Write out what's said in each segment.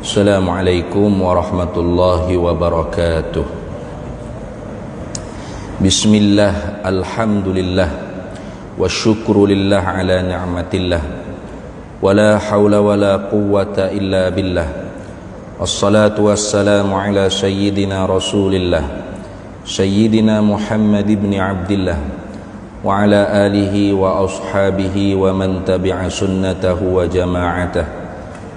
Assalamualaikum warahmatullahi wabarakatuh. Bismillah, alhamdulillah, wa syukru lillah ala ni'matillah, wa la hawla wa la quwwata illa billah. Wassalatu wassalamu ala sayyidina rasulillah, sayyidina Muhammad ibn Abdillah, wa ala alihi wa ashabihi wa man tabi'a sunnatahu wa jama'atah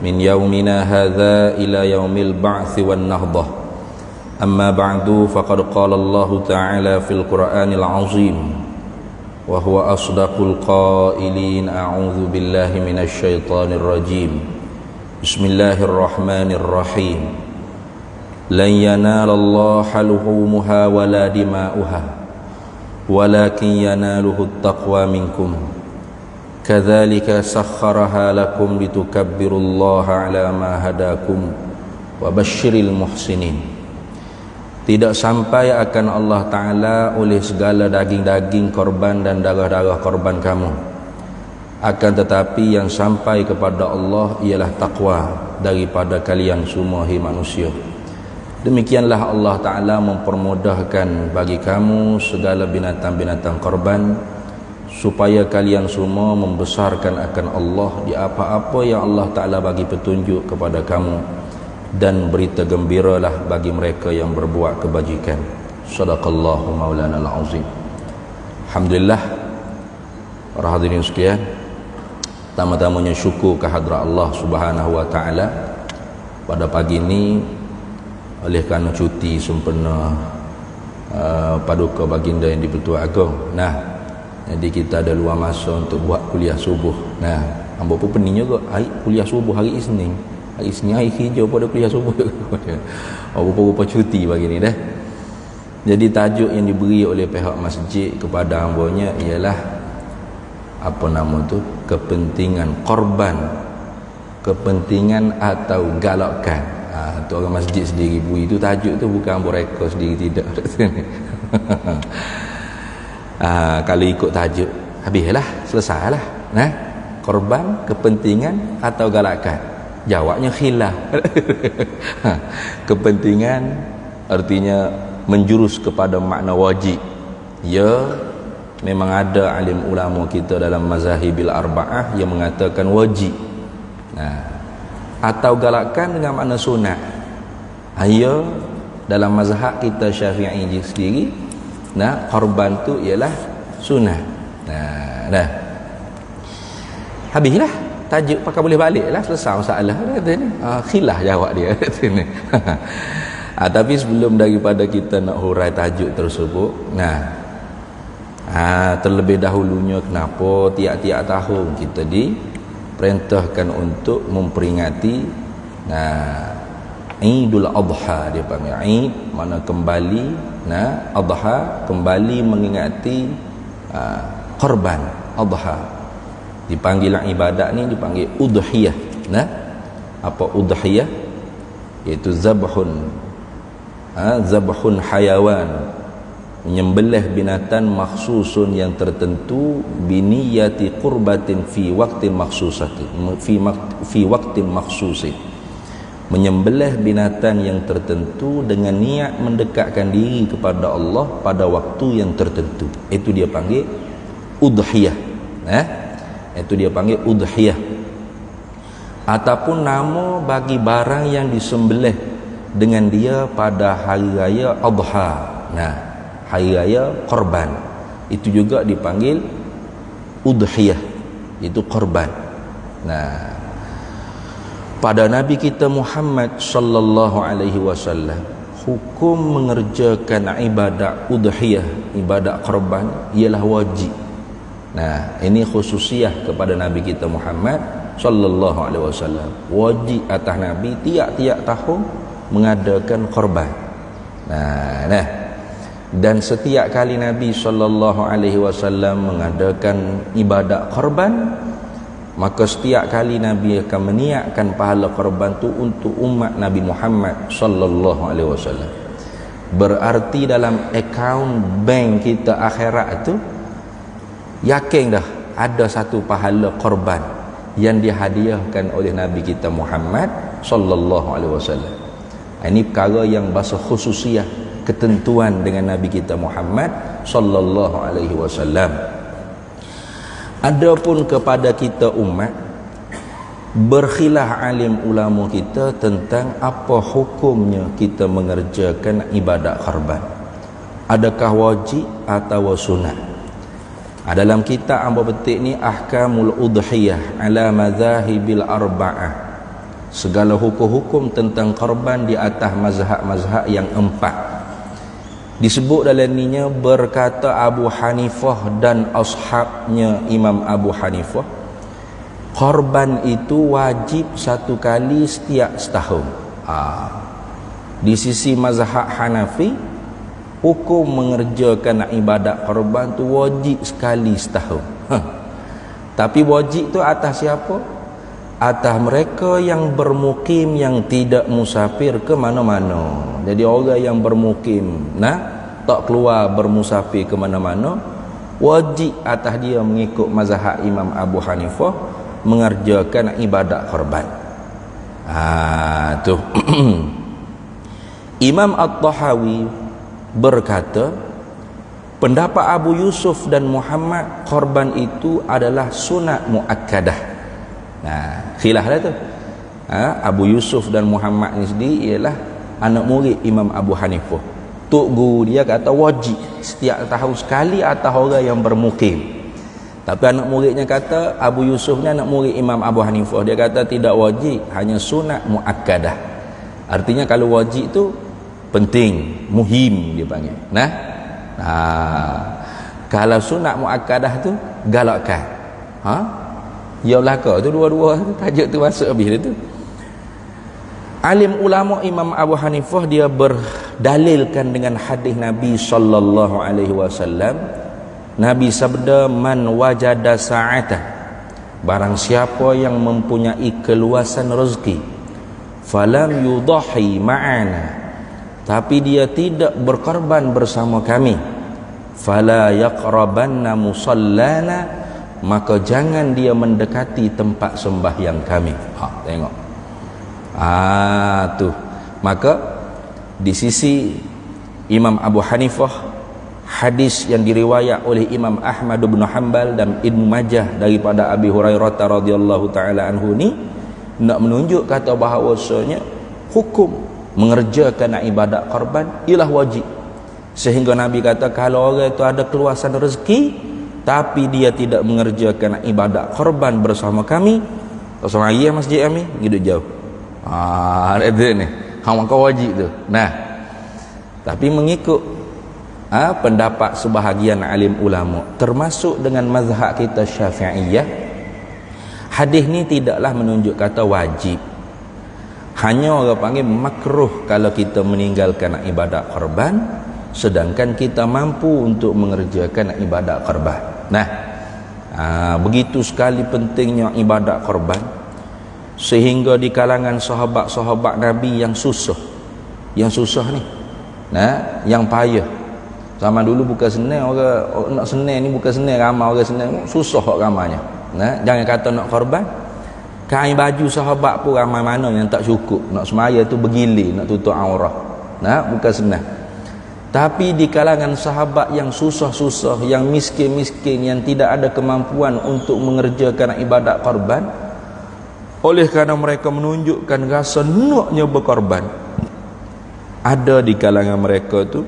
min yaumina hadha ila yaumil ba'thi wan nahdah. Amma ba'du, faqad qala Allah ta'ala fil Qur'anil azim wa huwa asdaqul qailin. A'udzu billahi minasy syaithanir rajim. Bismillahirrahmanirrahim. Lan yanalallaha luhumuha wala dima'uha walakin yanaluhu at-taqwa minkum. Kadzalika sakhkharaha lakum litukabbirullaha ala ma hadakum wa basyiril muhsinin. Tidak sampai akan Allah Ta'ala oleh segala daging-daging korban dan darah-darah korban kamu. Akan tetapi yang sampai kepada Allah ialah taqwa daripada kalian semua, hai manusia. Demikianlah Allah Ta'ala mempermudahkan bagi kamu segala binatang-binatang korban, supaya kalian semua membesarkan akan Allah di apa-apa yang Allah Ta'ala bagi petunjuk kepada kamu, dan berita gembiralah bagi mereka yang berbuat kebajikan. Sadaqallahu maulana al-azim. Alhamdulillah, para hadirin sekalian, pertama-tamanya syukur kehadrat Allah Subhanahu wa Ta'ala pada pagi ini, oleh kerana cuti sempena paduka baginda yang di-Pertua Agong. Jadi kita ada luang masa untuk buat kuliah subuh. Hamba pun pening juga hari kuliah subuh hari Isnin. Hari Isnin hari kerja pada kuliah subuh. Rupa-rupa cuti pagi ni dah. Jadi tajuk yang diberi oleh pihak masjid kepada hambanya ialah apa nama tu? Kepentingan korban, kepentingan atau galakan. Tu orang masjid sendiri beri tu tajuk tu, bukan mereka sendiri tidak. Kalau ikut tajuk, habislah, selesailah. Korban, kepentingan atau galakan? Jawabnya khilaf. Kepentingan artinya menjurus kepada makna wajib. Ya, memang ada alim ulama kita dalam mazhabil arba'ah yang mengatakan wajib. Atau galakan dengan makna sunat. Ya, dalam mazhab kita Syafi'i sendiri, korban tu ialah sunnah. Habislah tajuk, pakai boleh baliklah, selesai masalah kata ni. Khilaf jawab dia kata ni. Tapi sebelum daripada kita nak hurai tajuk tersebut, terlebih dahulunya kenapa tiap-tiap tahun kita diperintahkan untuk memperingati Idul Adha, dia panggil Id, mana kembali, Adha kembali mengingati korban Adha. Dipanggil ibadat ni dipanggil udhiyah. Apa udhiyah? Iaitu zabhun hayawan, menyembelih binatang maksusun yang tertentu, biniyati qurbatin fi waqtin maksusatin, fi waqtin maksusin. Menyembelih binatang yang tertentu dengan niat mendekatkan diri kepada Allah pada waktu yang tertentu. Itu dia panggil udhiyah. Itu dia panggil udhiyah. Ataupun nama bagi barang yang disembelih dengan dia pada hari raya Adha. Hari raya korban. Itu juga dipanggil udhiyah. Itu korban. Pada Nabi kita Muhammad sallallahu alaihi wasallam, hukum mengerjakan ibadat udhiyah, ibadat korban, ialah wajib. Ini khususiah kepada Nabi kita Muhammad sallallahu alaihi wasallam. Wajib atas Nabi tiap-tiap tahun mengadakan korban. Dan setiap kali Nabi sallallahu alaihi wasallam mengadakan ibadat korban, maka setiap kali Nabi akan meniatkan pahala korban tu untuk umat Nabi Muhammad sallallahu alaihi wasallam. Berarti dalam akaun bank kita akhirat tu yakin dah ada satu pahala korban yang dihadiahkan oleh Nabi kita Muhammad sallallahu alaihi wasallam. Ini perkara yang bahasa khususiyah, ketentuan dengan Nabi kita Muhammad sallallahu alaihi wasallam. Adapun kepada kita umat, berkhilaf alim ulama kita tentang apa hukumnya kita mengerjakan ibadat korban. Adakah wajib atau sunat? Dalam kitab Ambo Petik ni Ahkamul Udhiyah ala Madzahibil Arba'ah, segala hukum-hukum tentang korban di atas mazhab-mazhab yang 4. Disebut dalam ninya, berkata Abu Hanifah dan ashabnya Imam Abu Hanifah, korban itu wajib 1 kali setiap setahun. Di sisi mazhab Hanafi, hukum mengerjakan ibadat korban tu wajib sekali setahun. Tapi wajib tu atas siapa? Atas mereka yang bermukim, yang tidak musafir ke mana-mana. Jadi orang yang bermukim, tak keluar bermusafir ke mana-mana, wajib atas dia mengikut mazhab Imam Abu Hanifah mengerjakan ibadat korban. Tu Imam At-Tahawi berkata, pendapat Abu Yusuf dan Muhammad, korban itu adalah sunat muakkadah. Khilaf dah tu. Abu Yusuf dan Muhammad ni sendiri ialah anak murid Imam Abu Hanifah. Tok guru dia kata wajib setiap tahun sekali atas orang yang bermukim. Tapi anak muridnya kata, Abu Yusuf ni anak murid Imam Abu Hanifah, dia kata tidak wajib, hanya sunat muakkadah. Artinya kalau wajib tu penting, muhim dia panggil. Kalau sunat muakkadah tu galakkan. Ya belaka tu dua-dua tajuk tu masuk habis dia tu. Alim ulama Imam Abu Hanifah dia berdalilkan dengan hadis Nabi sallallahu alaihi wasallam. Nabi sabda, man wajada sa'atan, barang siapa yang mempunyai keluasan rezeki, falam yudahi ma'ana, tapi dia tidak berkorban bersama kami, fala yaqrabanna musallana, maka jangan dia mendekati tempat sembahyang kami. Tengok. Tu. Maka di sisi Imam Abu Hanifah, hadis yang diriwayat oleh Imam Ahmad bin Hanbal dan Ibnu Majah daripada Abi Hurairah radhiyallahu taala anhu ni nak menunjuk kata bahawasanya hukum mengerjakan ibadat korban ialah wajib. Sehingga Nabi kata, kalau orang itu ada keluasan rezeki tapi dia tidak mengerjakan ibadat korban bersama kami, kosong ayah masjid kami hidup jauh. Ada ni maka wajib tu. Tapi mengikut pendapat sebahagian alim ulama, termasuk dengan mazhab kita Syafi'iyah, hadis ni tidaklah menunjuk kata wajib, hanya orang panggil makruh kalau kita meninggalkan ibadat korban sedangkan kita mampu untuk mengerjakan ibadat korban. Begitu sekali pentingnya ibadat korban, sehingga di kalangan sahabat-sahabat Nabi yang susah ni, yang payah. Zaman dulu bukan senang orang nak senang ni, bukan senang ramai orang senang, susah ramainya. Jangan kata nak korban, kain baju sahabat pun ramai mana yang tak cukup, nak semaya tu bergilir, nak tutup aurat. Bukan senang. Tapi di kalangan sahabat yang susah-susah, yang miskin-miskin, yang tidak ada kemampuan untuk mengerjakan ibadat korban, oleh kerana mereka menunjukkan rasa naknya berkorban, ada di kalangan mereka tu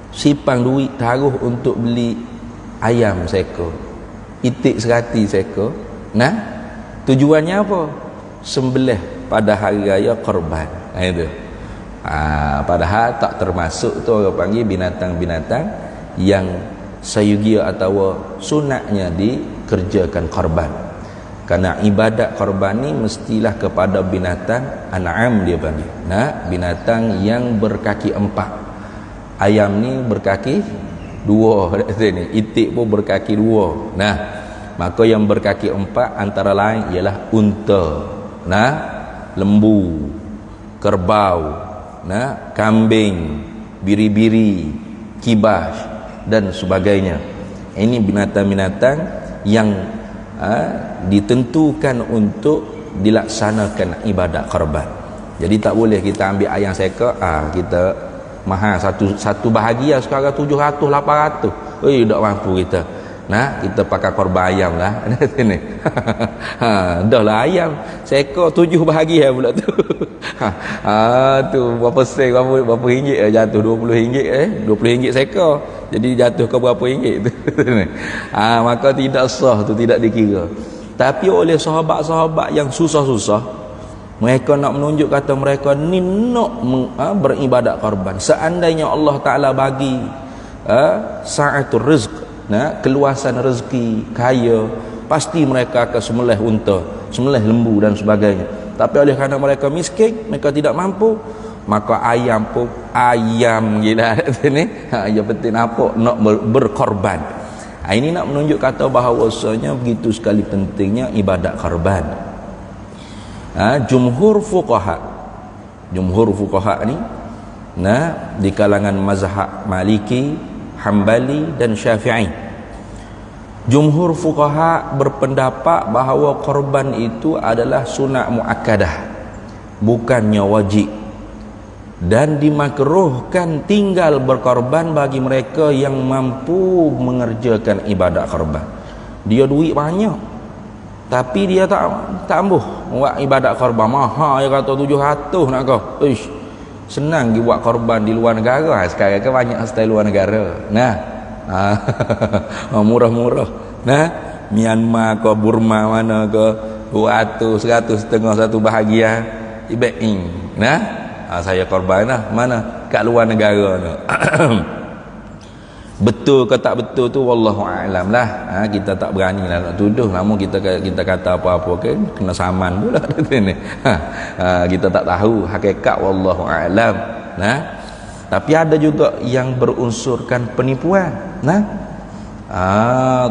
sipang duit taruh untuk beli ayam seekor, itik serati seekor. Tujuannya apa? Sembelih pada hari raya korban. Itu. Padahal tak termasuk tu orang panggil binatang-binatang yang sayugia atau sunatnya dikerjakan korban. Karena ibadat korban ni mestilah kepada binatang an'am dia panggil. Binatang yang berkaki 4. Ayam ni berkaki 2, itik pun berkaki 2. Maka yang berkaki 4 antara lain ialah unta, lembu, kerbau, kambing, biri-biri, kibas dan sebagainya. Ini binatang-binatang yang ditentukan untuk dilaksanakan ibadat korban. Jadi tak boleh kita ambil ayam seka, kita mahal satu bahagia sekarang 700 800. Tak mampu kita. Nah, kita pakai korban ayam lah. Ni. Dah lah ayam seka 7 bahagia pula tu. Tu berapa sen, berapa ringgit jatuh, 20 ringgit 20 ringgit seka. Jadi jatuh ke berapa ringgit tu. Maka tidak sah tu, tidak dikira. Tapi oleh sahabat-sahabat yang susah-susah, mereka nak menunjuk kata mereka ni nak beribadat korban. Seandainya Allah Ta'ala bagi sa'atul rizq, keluasan rezeki, kaya, pasti mereka akan sembelih unta, sembelih lembu dan sebagainya. Tapi oleh kerana mereka miskin, mereka tidak mampu, maka ayam pun ayam gila ni. Yang penting apa? Nak berkorban. Ini nak menunjuk kata bahawasanya begitu sekali pentingnya ibadat korban. Jumhur fuqaha ni di kalangan mazhab Maliki, Hambali dan Syafi'i. Jumhur fuqaha berpendapat bahawa korban itu adalah sunat muakkadah, bukannya wajib, dan dimakruhkan tinggal berkorban bagi mereka yang mampu mengerjakan ibadat korban. Dia duit banyak tapi dia tak ambuh buat ibadat korban. Mahal, dia kata 700 nak kau. Senang dia buat korban di luar negara. Sekarang kan banyak style luar negara. Murah-murah. Myanmar ke Burma mana ke 200, 100 setengah satu bahagia ibaing. Saya korban lah. Mana? Kat luar negara tu. Betul ke tak betul tu wallahu a'lam lah. Kita tak berani lah nak tuduh. Namun kita kata apa-apa kan kena saman pula ni. Kita tak tahu hakikat wallahu a'lam. Tapi ada juga yang berunsurkan penipuan.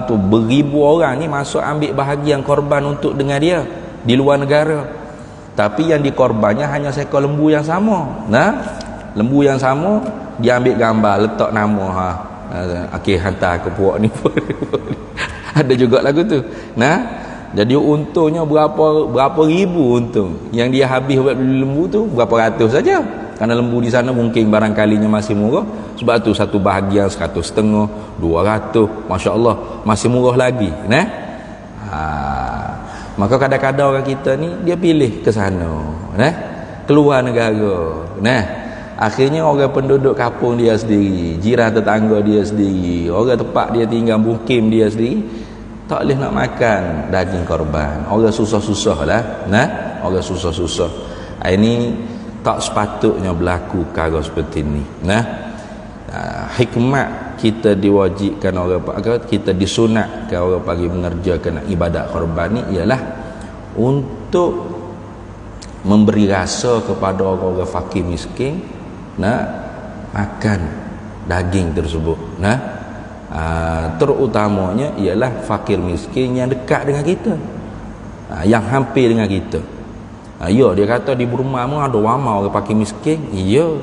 Tu beribu orang ni masuk ambil bahagian korban untuk dengan dia di luar negara. Tapi yang dikorbannya hanya seekor lembu yang sama. Lembu yang sama, dia ambil gambar, letak nama akhir hantar ke puak ni. Ada juga lagu tu. Jadi untungnya berapa ribu untung. Yang dia habis buat beli lembu tu berapa ratus saja. Kerana lembu di sana mungkin barangkalinya masih murah. Sebab tu satu bahagian 150, 200, masya-Allah masih murah lagi. Maka kadang-kadang orang kita ni dia pilih ke sana, keluar negara. Akhirnya orang penduduk kampung dia sendiri, jiran tetangga dia sendiri, orang tempat dia tinggal mukim dia sendiri tak boleh nak makan daging korban. Orang susah-susah lah. Orang susah-susah. Ini tak sepatutnya berlaku perkara seperti ini. Hikmat kita diwajibkan kita disunatkan orang bagi mengerjakan ibadat korban ni ialah untuk memberi rasa kepada orang-orang fakir miskin makan daging tersebut. Terutamanya ialah fakir miskin yang dekat dengan kita, yang hampir dengan kita. Dia kata di Burma mu ada ramai orang fakir miskin.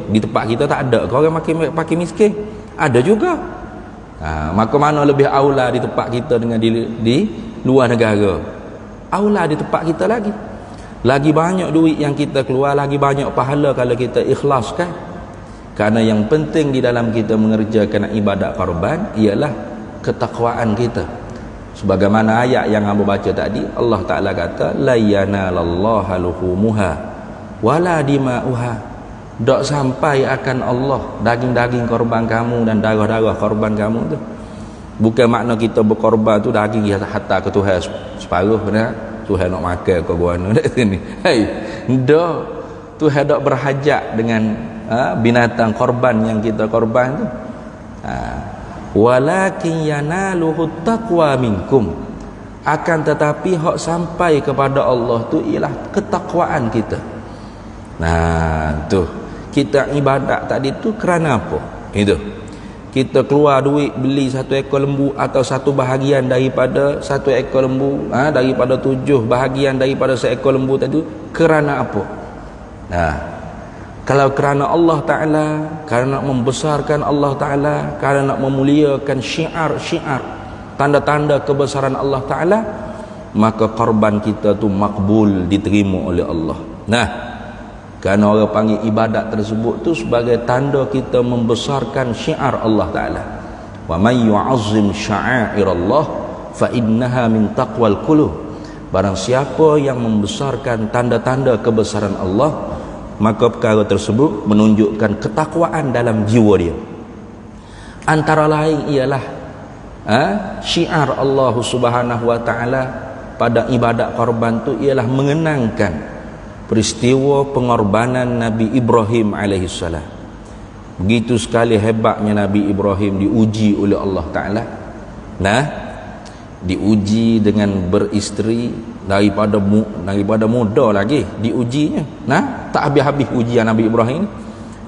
Di tempat kita tak ada ke orang fakir miskin? Ada juga. Maka mana lebih aula di tempat kita dengan di luar negara? Aula di tempat kita lagi. Lagi banyak duit yang kita keluar, lagi banyak pahala kalau kita ikhlaskan. Karena yang penting di dalam kita mengerjakan ibadat korban ialah ketakwaan kita. Sebagaimana ayat yang hamba baca tadi, Allah Ta'ala kata la yanalallaha luhumuha wala dima'uha. Tak sampai akan Allah daging-daging korban kamu dan darah-darah korban kamu tu. Bukan makna kita berkorban tu daging hatta ke Tuhan separuh, benar? Tuhan nak makan ke guana kat sini. Dah Tuhan tak berhajat dengan binatang korban yang kita korban tu. Walakin yanaluhu taqwa minkum. Akan tetapi hak sampai kepada Allah tu ialah ketakwaan kita. Tu kita ibadat tadi tu kerana apa? Itu kita keluar duit beli satu ekor lembu atau satu bahagian daripada satu ekor lembu, daripada 7 bahagian daripada seekor lembu tadi kerana apa? Kalau kerana Allah Ta'ala, kerana nak membesarkan Allah Ta'ala, kerana nak memuliakan syiar-syiar, tanda-tanda kebesaran Allah Ta'ala, maka korban kita tu makbul, diterima oleh Allah. Nah, kerana orang panggil ibadat tersebut tu sebagai tanda kita membesarkan syiar Allah Ta'ala. Wa may yu'azzim sya'airallah fa innaha min taqwal qulub. Barang siapa yang membesarkan tanda-tanda kebesaran Allah, maka perkara tersebut menunjukkan ketakwaan dalam jiwa dia. Antara lain ialah syiar Allah Subhanahu wa Ta'ala pada ibadat korban tu ialah mengenangkan peristiwa pengorbanan Nabi Ibrahim alaihissalam. Begitu sekali hebatnya Nabi Ibrahim diuji oleh Allah Ta'ala. Nah, diuji dengan beristeri daripada muda lagi diujinya. Nah, tak habis-habis ujian Nabi Ibrahim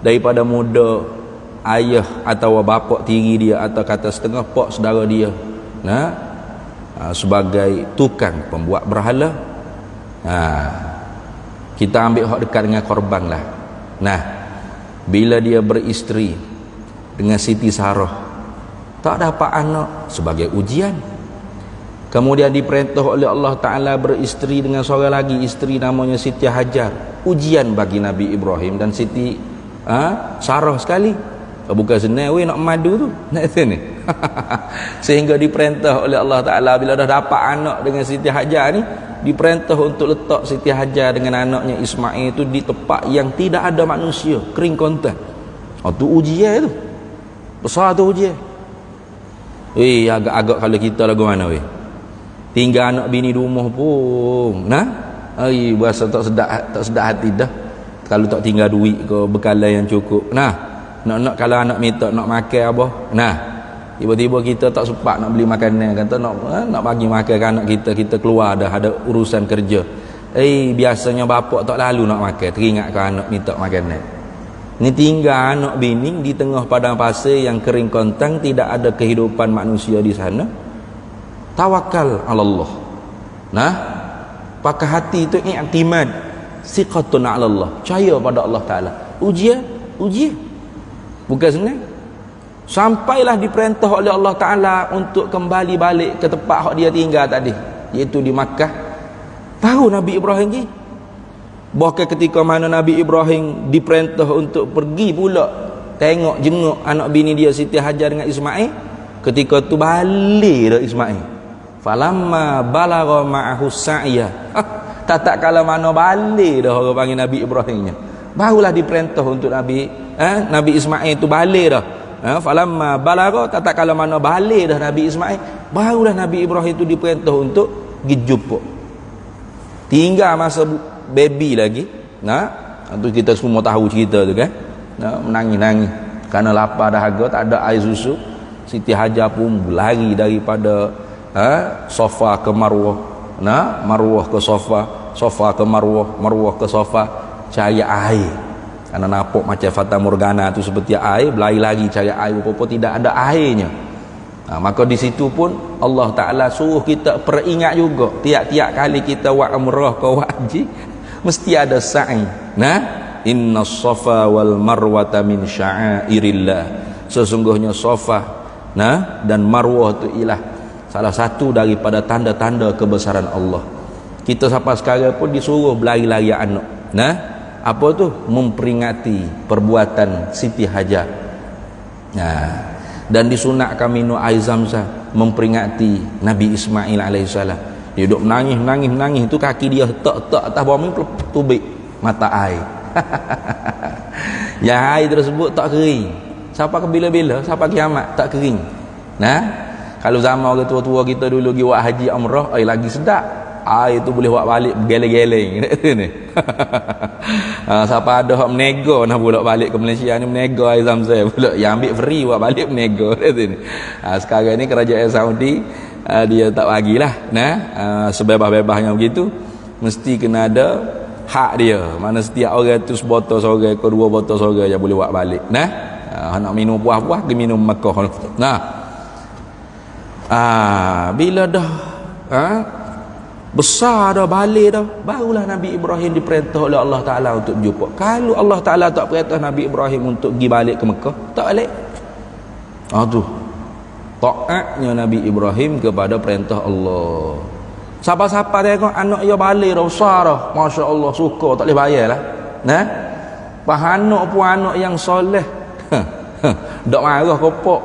daripada muda, ayah atau bapa tiri dia atau kata setengah pak saudara dia, nah, sebagai tukang pembuat berhala. Kita ambil hak dekat dengan korban lah. Nah, bila dia beristeri dengan Siti Sarah, tak dapat anak, sebagai ujian. Kemudian diperintah oleh Allah Ta'ala beristeri dengan seorang lagi isteri namanya Siti Hajar. Ujian bagi Nabi Ibrahim dan Siti Sarah sekali. Bukan senang nak madu tu, nak sini. Sehingga diperintah oleh Allah Ta'ala bila dah dapat anak dengan Siti Hajar ni, diperintah untuk letak Siti Hajar dengan anaknya Ismail itu di tempat yang tidak ada manusia, kering kontan. Tu ujian tu. Besar tu ujian. Agak-agak kalau kita lagu mana weh? Tinggal anak bini di rumah pun, nah, berasa tak sedap hati dah. Kalau tak tinggal duit ke bekalan yang cukup. Nah, nak kalau anak minta nak makan apa, nah, tiba-tiba kita tak sempat nak beli makanan, kata nak bagi makan ke anak kita keluar dah ada urusan kerja. Biasanya bapak tak lalu nak makan, teringat ke anak minta makanan. Ni tinggal anak bini di tengah padang pasir yang kering kontang, tidak ada kehidupan manusia di sana. Tawakal ala Allah. Nah, pakai hati itu i'timad, siqatun ala Allah, percaya pada Allah Ta'ala. Ujian bukan senang. Sampailah diperintah oleh Allah Ta'ala untuk kembali balik ke tempat dia tinggal tadi, iaitu di Makkah. Tahu Nabi Ibrahim ni, bahkan ketika mana Nabi Ibrahim diperintah untuk pergi pula tengok jenguk anak bini dia Siti Hajar dengan Ismail, ketika tu balik dah Ismail. Falamma balagha ma'ahu sa'ya, tak kala mana balik dah orang panggil Nabi Ibrahimnya, barulah diperintah untuk Nabi Ismail tu balik dah. Falamma balagha, tak kala mana balik dah Nabi Ismail, barulah Nabi Ibrahim tu diperintah untuk pergi jumpa. Tinggal masa baby lagi. Nah, tu kita semua tahu cerita tu kan. Nah, menangis-nangis kerana lapar dahaga, tak ada air susu. Siti Hajar pun lari daripada sofa ke Marwah, nah, Marwah ke sofa, sofa ke Marwah, Marwah ke sofa, cari air. Karena nampak macam Fata Morgana tu seperti air, berlari lagi cari air, rupa-rupa tidak ada airnya. Maka di situ pun Allah Ta'ala suruh kita peringat juga, tiap-tiap kali kita buat umrah ke haji mesti ada sa'i. Nah, inna safa wal marwata min sya'airillah, sesungguhnya Safa, nah, dan Marwah tu ialah salah satu daripada tanda-tanda kebesaran Allah. Kita sampai sekarang pun disuruh berlari-lari anak. Nah, apa tu? Memperingati perbuatan Siti Hajar. Nah, dan disunatkan minum air Zamzam memperingati Nabi Ismail alaihissalam. Dia duduk menangis tu kaki dia tak atas bumi, tubik mata air. Yang air tersebut tak kering. Sampai ke bila-bila, sampai kiamat tak kering. Nah, kalau zaman orang tua-tua kita dulu pergi buat haji umrah, lagi sedap. Air tu boleh buat balik geleng-geleng. Siapa ada hak menega nak pula balik ke Malaysia ni, menega air Zamzam pula. Yang ambil free buat balik menega. Sekarang ni kerajaan Saudi dia tak bagilah. Nah, sebebas-bebasnya begitu, mesti kena ada hak dia. Mana setiap orang tu sebotol seorang ke dua botol seorang je boleh buat balik. Nah, nak minum buah-buah ke minum Mekah. Nah, bila dah besar dah, balik dah, barulah Nabi Ibrahim diperintah oleh Allah Ta'ala untuk berjumpa. Kalau Allah Ta'ala tak perintah Nabi Ibrahim untuk pergi balik ke Mekah, tak balik. Tu taatnya Nabi Ibrahim kepada perintah Allah. Siapa-siapa tengok anak dia balik dah besar dah, masya-Allah, suka tak boleh bayar lah. Nah, anak pun anak yang soleh. Dak marah ke pok.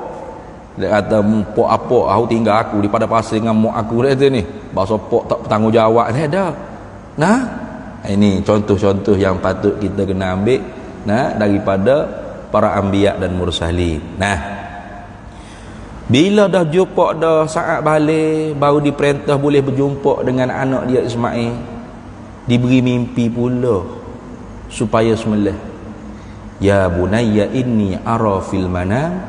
Dia kata pok apa aku tinggal aku di pada pasir dengan mak aku dia kata ni. Bahasa pok tak bertanggungjawab dia dah. Nah, ini contoh-contoh yang patut kita kena ambil daripada para anbiya dan mursalin. Bila dah jumpa dah saat balik, baru diperintah boleh berjumpa dengan anak dia Ismail. Diberi mimpi pula supaya sembelih. Ya bunayya inni ara fil manam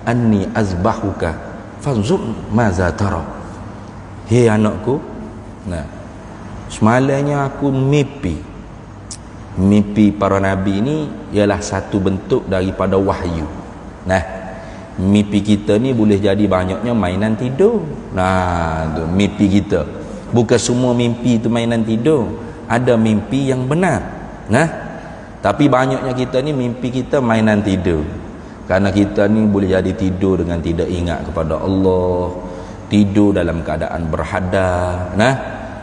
anni azbahuka fanzur maza tara. Hei anakku, semalamnya aku mimpi. Mimpi para nabi ini ialah satu bentuk daripada wahyu. Mimpi kita ni boleh jadi banyaknya mainan tidur. Tu mimpi kita. Bukan semua mimpi tu mainan tidur. Ada mimpi yang benar. Tapi banyaknya kita ni mimpi kita mainan tidur. Karena kita ni boleh jadi tidur dengan tidak ingat kepada Allah. Tidur dalam keadaan berhadar.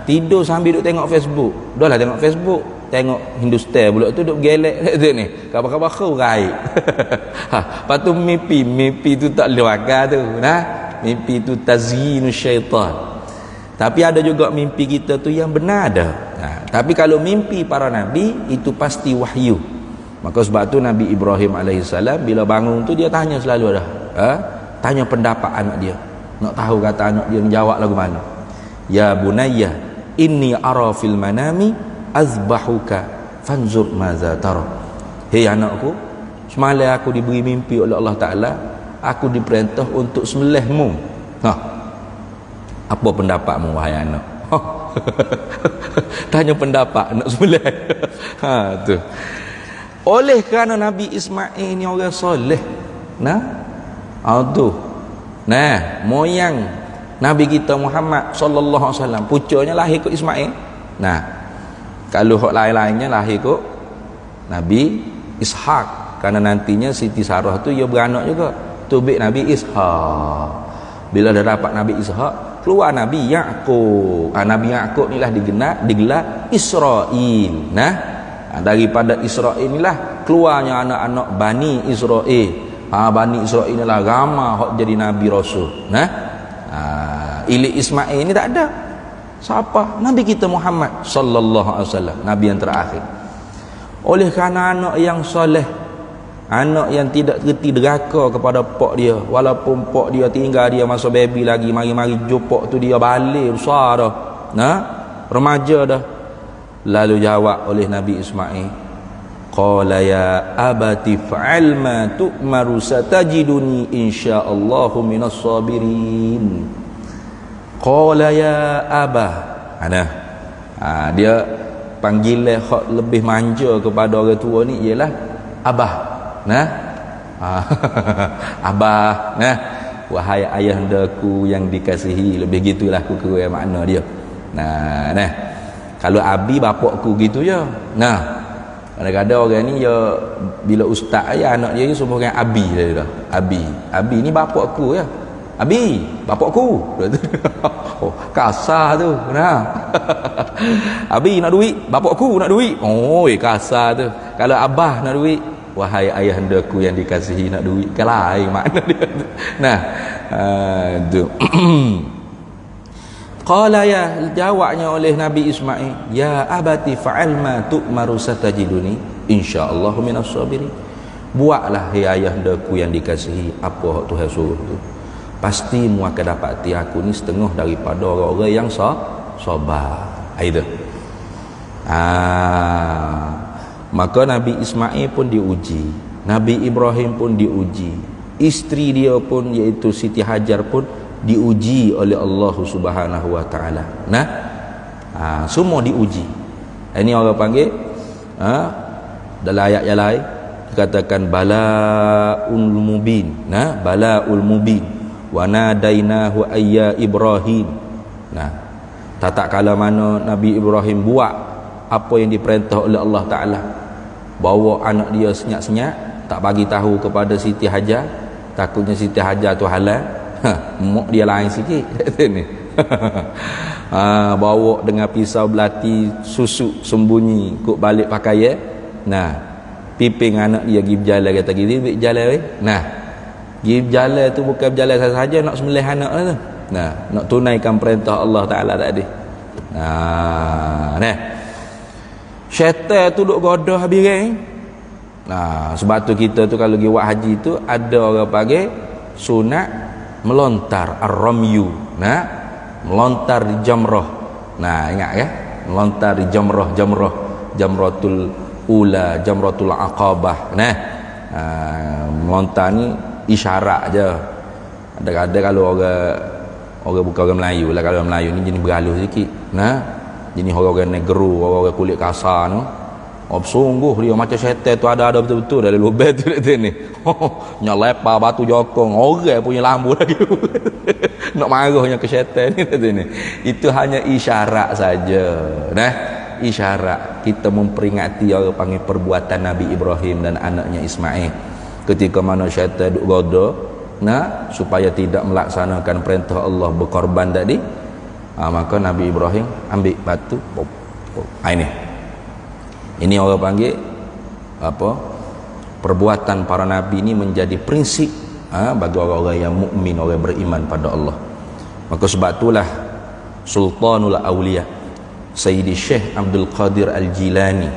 Tidur sambil duk tengok Facebook. Dah lah tengok Facebook, tengok Hindustan pula tu duk gelek tu ni. Khabar-khabar raib. Lepas tu mimpi tu tak luaga tu. Mimpi tu tazyinus syaitan. Tapi ada juga mimpi kita tu yang benar dah. Tapi kalau mimpi para nabi itu pasti wahyu. Maka sebab tu Nabi Ibrahim alaihissalam bila bangun tu dia tanya selalu dah. Tanya pendapat anak dia. Nak tahu kata anak dia ni jawab lagu mana. Ya bunayya inni ara fil manami azbahuka fanzur maza tara. Hei anakku, semalam aku diberi mimpi oleh Allah Ta'ala, aku diperintah untuk sembelihmu. Apa pendapatmu wahai anak? Tanya pendapat nak sembelih. Tu. Oleh kerana Nabi Ismail ni orang soleh. Tu. Moyang Nabi kita Muhammad sallallahu alaihi wasallam pucanya lahir ke Ismail. Kalau hak lain-lainnya lahir ke Nabi Ishak, karena nantinya Siti Sarah tu dia beranak juga. Tubik Nabi Ishak. Bila dah dapat Nabi Ishak, keluar Nabi Yaqub. Nabi Yaqub inilah digelar Israel. Daripada Israel inilah keluarnya anak-anak Bani Israel. Bani Israel inilah ramai hak jadi Nabi Rasul. Ili Ismail ini tak ada. Siapa? Nabi kita Muhammad sallallahu alaihi wasallam, Nabi yang terakhir. Oleh kerana anak yang soleh, anak yang tidak reti deraka kepada pak dia, walaupun pak dia tinggal dia masa baby lagi, mari-mari jumpa tu dia balik besar dah, remaja dah. Lalu jawab oleh Nabi Ismail, qala ya abati fa'al ma tu'maru satajiduni insyaallahu minas sabirin. Qala ya abah. Dia panggilan hak lebih manja kepada orang tua ni ialah abah. Abah. Wahai ayahandaku yang dikasihi. Lebih gitulah aku kira makna dia. Kalau abi bapakku gitu je. Kadang-kadang orang ni dia bila ustaz ayah anak dia semua kan abi dia dah. Abi ni bapakku ya. Abi, bapakku. Oh, kasar tu. Abi nak duit, bapakku nak duit. Oh, kasar tu. Kalau abah nak duit, wahai ayahandaku yang dikasihi nak duit. Kan lain makna dia. Tu. Qala ya, jawabnya oleh Nabi Ismail, ya abati fa'al ma tu'maru satajiduni insyaallah minas sabirin. Buatlah hai ayahandaku yang dikasihi apa hak Tuhan suruh tu. Pasti mu akan dapati aku ni setengah daripada orang-orang yang sabar. Itu. Maka Nabi Ismail pun diuji, Nabi Ibrahim pun diuji, isteri dia pun iaitu Siti Hajar pun diuji oleh Allah Subhanahu wa taala. Semua diuji. Ini orang panggil dalam ayat yang lain dikatakan balaul mubin. Balaul mubin. Wa nadainahu ayya Ibrahim. Tak kala mana Nabi Ibrahim buat apa yang diperintah oleh Allah Ta'ala, bawa anak dia senyap-senyap, tak bagi tahu kepada Siti Hajar, takutnya Siti Hajar tu halal. Mak dia lain sikit. Bawa dengan pisau belati, susuk sembunyi kok balik pakai nah piping anak dia pergi berjalan, kata gini berjalan nah pergi berjalan tu bukan berjalan saja nak sembelih anak tu, nah nak tunaikan perintah Allah Ta'ala tadi. Nah syaitan tu duk godoh habis kan. Nah sebab tu kita tu kalau pergi buat haji tu ada orang panggil sunat melontar ar-ramyu, nah melontar di jamrah. Nah ingat ya, melontar di jamratul ula, jamratul aqabah. Nah melontar ni isyarat je. Ada kalau orang bukan orang Melayu lah, kalau orang Melayu ni jenis berhalus sikit. Nah jenis orang negro, orang kulit kasar tu. Sungguh dia macam syaitan tu ada betul-betul dalam lubang tu ni. Nyak lepas batu jokong, orang punya lambu lagi. Nak marahnya ke syaitan ni. Itu hanya isyarat saja. Nah, isyarat kita memperingati orang panggil perbuatan Nabi Ibrahim dan anaknya Ismail. Ketika mana syaitan duk goda, nah supaya tidak melaksanakan perintah Allah berkorban tadi, maka Nabi Ibrahim ambil batu. Ini orang panggil apa? Perbuatan para nabi ini menjadi prinsip bagi orang-orang yang mukmin, orang beriman pada Allah. Maka sebab itulah Sultanul Auliya Sayyidi Syekh Abdul Qadir Al-Jilani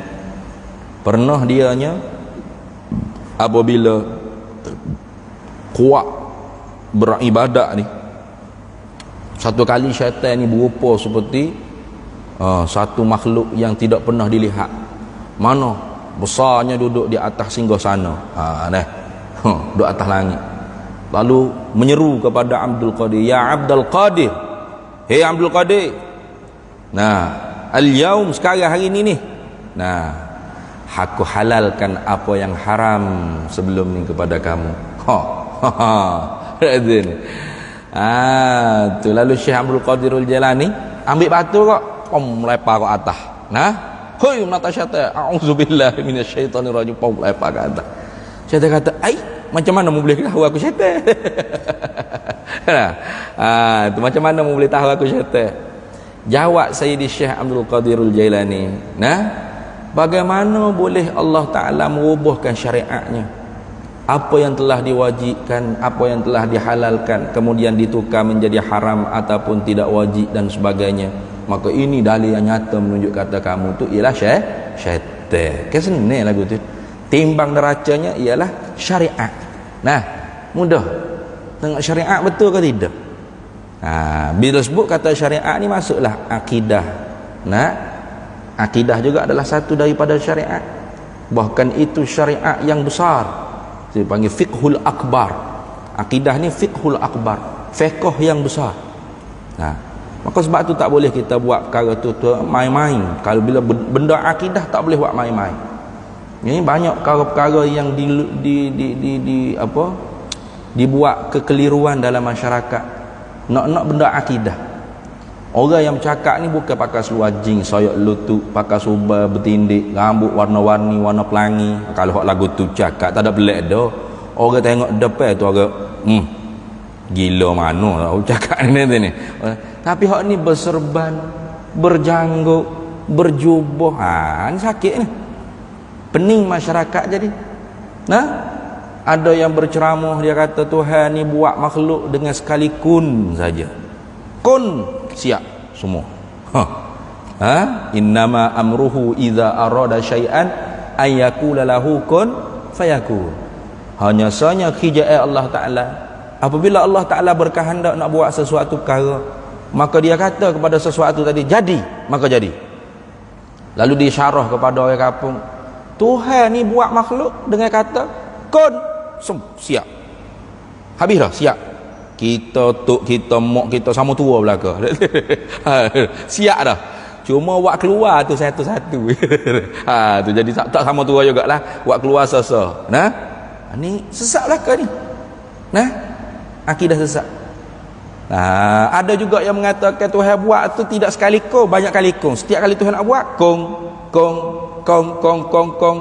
pernah dianya apabila kuat beribadat ni, satu kali syaitan ni berupa seperti satu makhluk yang tidak pernah dilihat. Mana besarnya duduk di atas singgasana, duduk atas langit, lalu menyeru kepada Abdul Qadir, ya Abdul Qadir, hei Abdul Qadir, nah al-yaum, sekarang hari ini nih, nah aku halalkan apa yang haram sebelum ni kepada kamu. Tu lalu Syekh Abdul Qadirul Jalani ambil batu kok melempar ke atas. Nah, hoi mata syaitan, auzubillahi minasyaitonir rajim, melempar ke atas. Syaitan kata, "Ai, macam mana mau boleh tahu aku syaitan?" Tu macam mana mau boleh tahu aku syaitan? Jawab Sayyidi Syekh Abdul Qadirul Jailani, nah, bagaimana boleh Allah Ta'ala merubahkan syariatnya? Apa yang telah diwajibkan, apa yang telah dihalalkan, kemudian ditukar menjadi haram ataupun tidak wajib dan sebagainya. Maka ini dalil yang nyata menunjuk kata kamu tu ialah syaitan. Kan senang lagu tu. Timbang neracanya ialah syariat. Nah, mudah. Tengok syariat betul ke tidak? Bila sebut kata syariat ni masuklah akidah. Nah, akidah juga adalah satu daripada syariat. Bahkan itu syariat yang besar. Dia panggil fiqhul akbar. Akidah ni fiqhul akbar, fiqh yang besar. Nah, maka sebab tu tak boleh kita buat perkara tu main-main. Kalau bila benda akidah tak boleh buat main-main. Ini banyak perkara-perkara yang dibuat kekeliruan dalam masyarakat. Nak benda akidah. Orang yang bercakap ni bukan pakai seluar jeans, soyak lutut, pakai subal bertindik, rambut warna-warni, warna pelangi. Kalau hak lagu tu cakap tak ada pelik dah. Orang tengok depan tu orang gila mana lah cakap ni. Tapi hak ni berserban, berjanggut, berjubah, ni sakit ni. Pening masyarakat jadi. Nah, ada yang berceramah dia kata Tuhan ni buat makhluk dengan sekali kun saja. Kun siap semua. Innama amruhu idza arada syai'an ay yaqula lahu kun fayakun. Hanya sahaja khijai Allah Ta'ala, apabila Allah Ta'ala berkehendak nak buat sesuatu perkara, maka dia kata kepada sesuatu tadi jadi, maka jadi. Lalu disyarah kepada orang kampung, Tuhan ni buat makhluk dengan kata kun, siap. Habis dah, siap. Kita tok, kita mak, kita sama tua belaka. Siap dah. Cuma buat keluar tu satu-satu. Tu jadi tak sama tua jugalah, buat keluar sesa. Nah, ni sesat belaka ni. Nah, akidah sesat. Ada juga yang mengatakan Tuhan buat tu tidak sekali kong, banyak kali kong. Setiap kali Tuhan nak buat kong.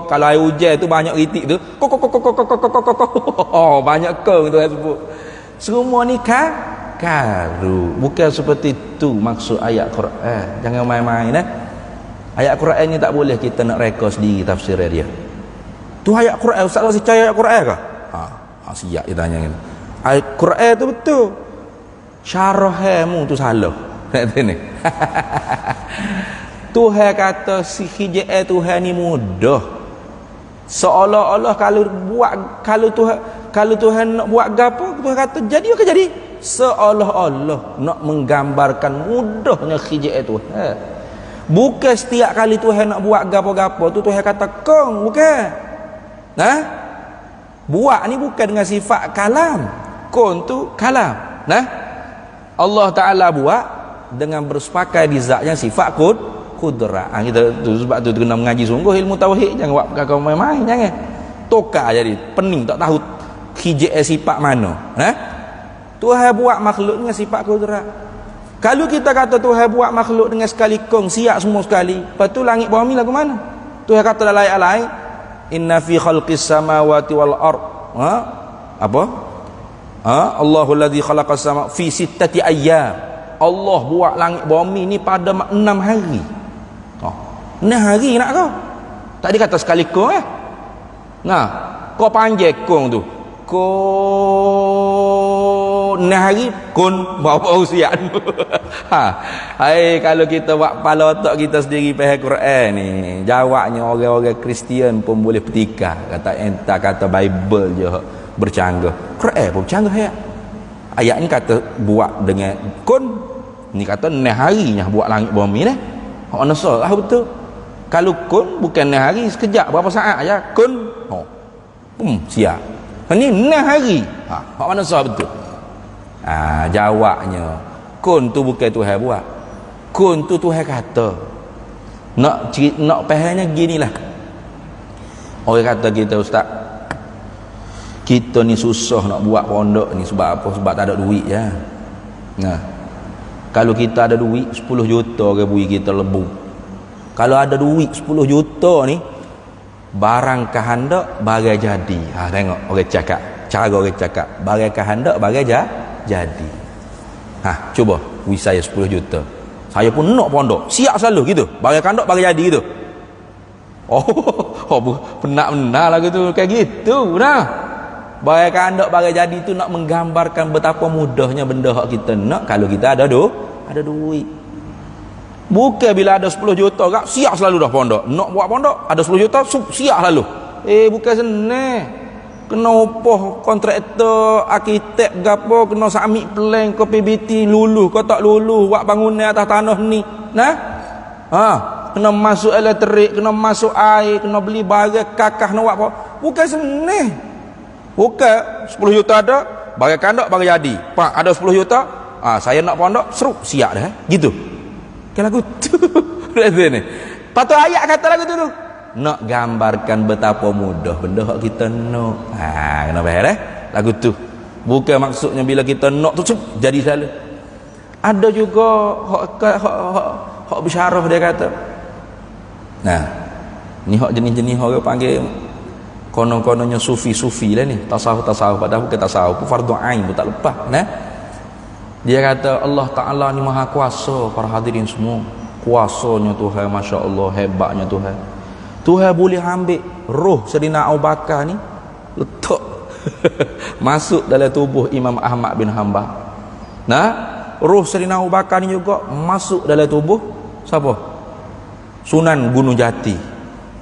Kalau air hujan tu banyak ritik tu, kong. Banyak kong Tuhan sebut. Semua ni kan karu. Bukan seperti itu maksud ayat Quran. Jangan main-main Ayat Quran ni tak boleh kita nak reka sendiri tafsir dia. Tu ayat Quran, ustaz masih percaya ayat Quran ke? Siap dia tanya ni. Ayat Quran tu betul. Syarahamu tu salah. Kata ni. Tuhan kata si hijab Tuhan ni mudah. Seolah-olah kalau Tuhan nak buat gapo, Tuhan kata jadi ke jadi. Seolah-olah nak menggambarkan mudahnya hijab Tuhan. Bukan setiap kali Tuhan nak buat gapo-gapo tu Tuhan kata kong, bukan. Buat ni bukan dengan sifat kalam. Kong tu kalam. Allah Ta'ala buat dengan bersepakai di zatnya sifat kudrat. Kita tu, sebab tu kena mengaji sungguh ilmu tauhid. Jangan buat perkara main-main, jangan. Tokar jadi pening tak tahu hijab sifat mana. Tuhan buat makhluk dengan sifat kudrat. Kalau kita kata Tuhan buat makhluk dengan sekali kong siap semua sekali, lepas tu langit bumi lagu mana? Tuhan kata dalam ayat lain, inna fi khalqis samawati wal ard. Apa? Allahul ladzi khalaqas sama fi sittati ayyam. Allah buat langit bumi ni pada 6 hari. 6 hari nak kau? Tak dikata sekali kong kau panjang kong tu. Hari kun bawa usia hai kalau kita buat kepala otak kita sendiri faham Quran ni, jawabnya orang-orang Kristian pun boleh petika kata entah kata Bible je bercanggah, Quran pun bercanggah ayat ni kata buat dengan kun, ni kata 6 harinya buat langit bumi ni. Mana salah betul. Kalau kun bukan 6 hari, sekejap berapa saat aja kun siap. Ni 6 hari. Mana salah betul. Jawabnya kun tu bukan Tuhan buat, kun tu Tuhan kata. Nak fahamnya ginilah. Orang kata kita ustaz, kita ni susah nak buat pondok ni sebab apa? Sebab tak ada duit je. Kalau kita ada duit 10 juta ke bui kita lebu. Kalau ada duit 10 juta ni, barang kehendak bagai jadi. Tengok orang cakap, cara orang cakap, bagai kehendak bagai jadi. Cuba wis saya 10 juta. Saya pun nak pondok. Siap selalu gitu. Bagai kehendak bagai jadi gitu. Benar lah gitu kayak gitu. Bagai kehendak bagai jadi tu nak menggambarkan betapa mudahnya benda hak kita nak kalau kita ada duit. Bukan bila ada 10 juta kak siap selalu dah pondok. Nak buat pondok ada 10 juta siap selalu. Bukan senang. Kena upah kontraktor, arkitek gapo, kena submit plan ke PBT, luluh kau tak luluh buat bangunan atas tanah ni. Kena masuk elektrik, kena masuk air, kena beli barang kakah nak buat apa. Bukan senang. Bukan 10 juta ada, barang kandak barang jadi. Pak ada 10 juta, saya nak pondok, seru siap dah. Gitu. Kan lagu tu. Ni. Patut ayat kata lagu tu. Nak gambarkan betapa mudah benda hak kita nak. Kena faham lagu tu. Bukan maksudnya bila kita nak tu jadi salah. Ada juga hak bisyarah dia kata. Ni hak jenis-jenis orang panggil konon-kononnya sufi-sufi lah ni. Tasawuf padahal bukan tasawuf, fardu ain pun tak lepas. Dia kata Allah Ta'ala ni maha kuasa. Para hadirin semua, kuasanya Tuhan, Masya Allah, hebatnya Tuhan. Tuhan boleh ambil roh Sayyidina Abu Bakar ni letak masuk dalam tubuh Imam Ahmad bin Hanbal. Roh Sayyidina Abu Bakar ni juga masuk dalam tubuh siapa? Sunan Gunung Jati.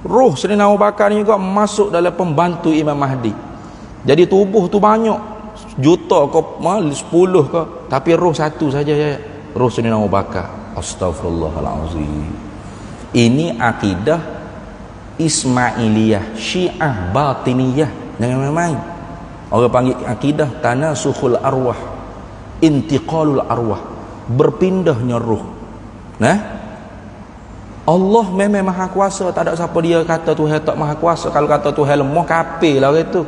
Roh Sayyidina Abu Bakar ni juga masuk dalam pembantu Imam Mahdi. Jadi tubuh tu banyak, juta ke 10 ke, tapi roh satu saja ya. Roh Sayyidina Abu Bakar. Astaghfirullahalazim. Ini akidah Ismailiyah, Syiah Batiniyah. Jangan main-main. Orang panggil akidah tanasukhul arwah, intiqalul arwah, berpindahnya ruh. Allah memang maha kuasa. Tak ada siapa dia kata Tuhan tak maha kuasa. Kalau kata Tuhan lemah, kafir lah orang itu.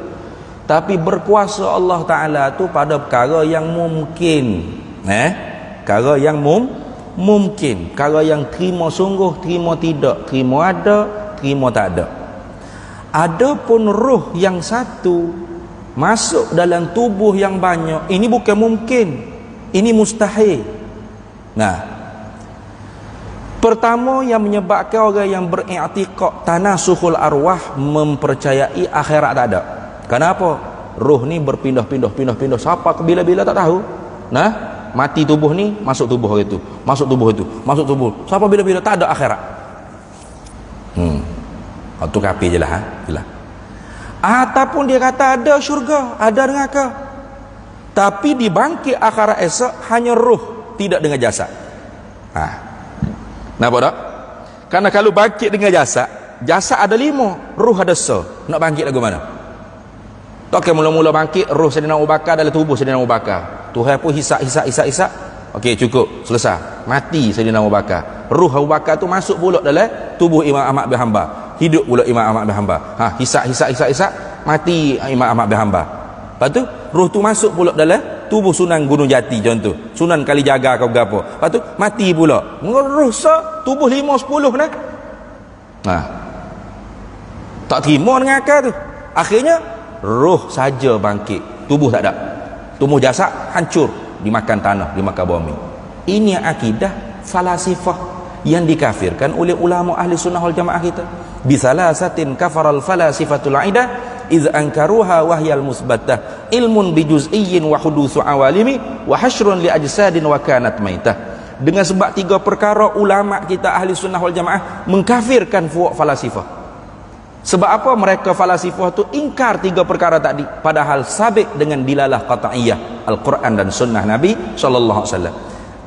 Tapi berkuasa Allah Ta'ala tu pada perkara yang mungkin. Perkara yang mungkin. Perkara yang terima sungguh, terima tidak, terima ada, terima tak ada. Adapun roh yang satu masuk dalam tubuh yang banyak, ini bukan mungkin. Ini mustahil. Nah, pertama yang menyebabkan orang yang beriktikad tanasukhul arwah mempercayai akhirat tak ada. Kenapa? Roh ni berpindah-pindah. Siapa bila-bila tak tahu. Nah, mati tubuh ni, masuk tubuh orang itu, masuk tubuh itu, masuk tubuh. Siapa bila-bila tak ada akhirat. Itu kafir je lah. Jelas. Ataupun dia kata ada syurga, ada neraka, tapi dibangkit akhirat esok hanya roh, tidak dengan jasad. Nampak tak? Karena kalau bangkit dengan jasad ada 5, roh ada se. Nak bangkit lagu mana? Tak kira mula-mula bangkit roh Sayyidina Abu Bakar dalam tubuh Sayyidina Abu Bakar. Tuhan pun hisap. Okey, cukup, selesai. Mati Sayyidina Abu Bakar. Roh Abu Bakar tu masuk pula dalam tubuh Imam Ahmad bin Hanbal. Hidup pula Imam Ahmad bin Hanbal. Hisap, mati Imam Ahmad bin Hanbal. Lepas tu roh tu masuk pula dalam tubuh Sunan Gunung Jati contoh. Sunan Kalijaga kau berapa. Lepas tu mati pula. Roh tubuh 5-10 nah. Tak terima dengan akal tu. Akhirnya roh saja bangkit, tubuh tak ada. Tubuh jasad hancur, dimakan tanah, dimakan bumi. Ini akidah falasifah yang dikafirkan oleh ulama ahli sunnah wal jamaah kita. Bisalasatin kafaral falasifatul aidah iz ankaruha wahyal musbatah ilmun bijuz'iyyin wa hudutsu awalimi wa hasyrun li ajsadin wa kanat maitah. Dengan sebab 3 perkara ulama kita ahli sunnah wal jamaah mengkafirkan fuq falasifah. Sebab apa? Mereka falasifah tu ingkar 3 perkara tadi, padahal sabit dengan dilalah qat'iyah Al-Quran dan sunnah Nabi sallallahu alaihi wasallam.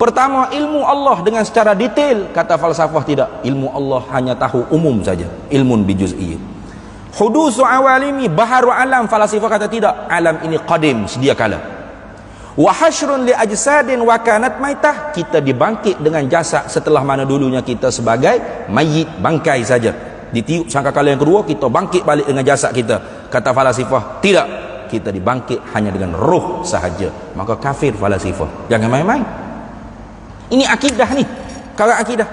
Pertama, ilmu Allah dengan secara detail. Kata falsafah tidak, ilmu Allah hanya tahu umum saja, ilmun bijuz'iyyin. Hudusu awalimi, baharu alam. Falsafah kata tidak, alam ini qadim, sedia kala. Wa hasyrun li ajsadin wa kanat maitah, kita dibangkit dengan jasad setelah mana dulunya kita sebagai mayit, bangkai saja. Ditiup sangkakala yang kedua, kita bangkit balik dengan jasad kita. Kata falsafah tidak, kita dibangkit hanya dengan roh sahaja. Maka kafir falsafah. Jangan main-main. Ini akidah ni. Kalau akidah,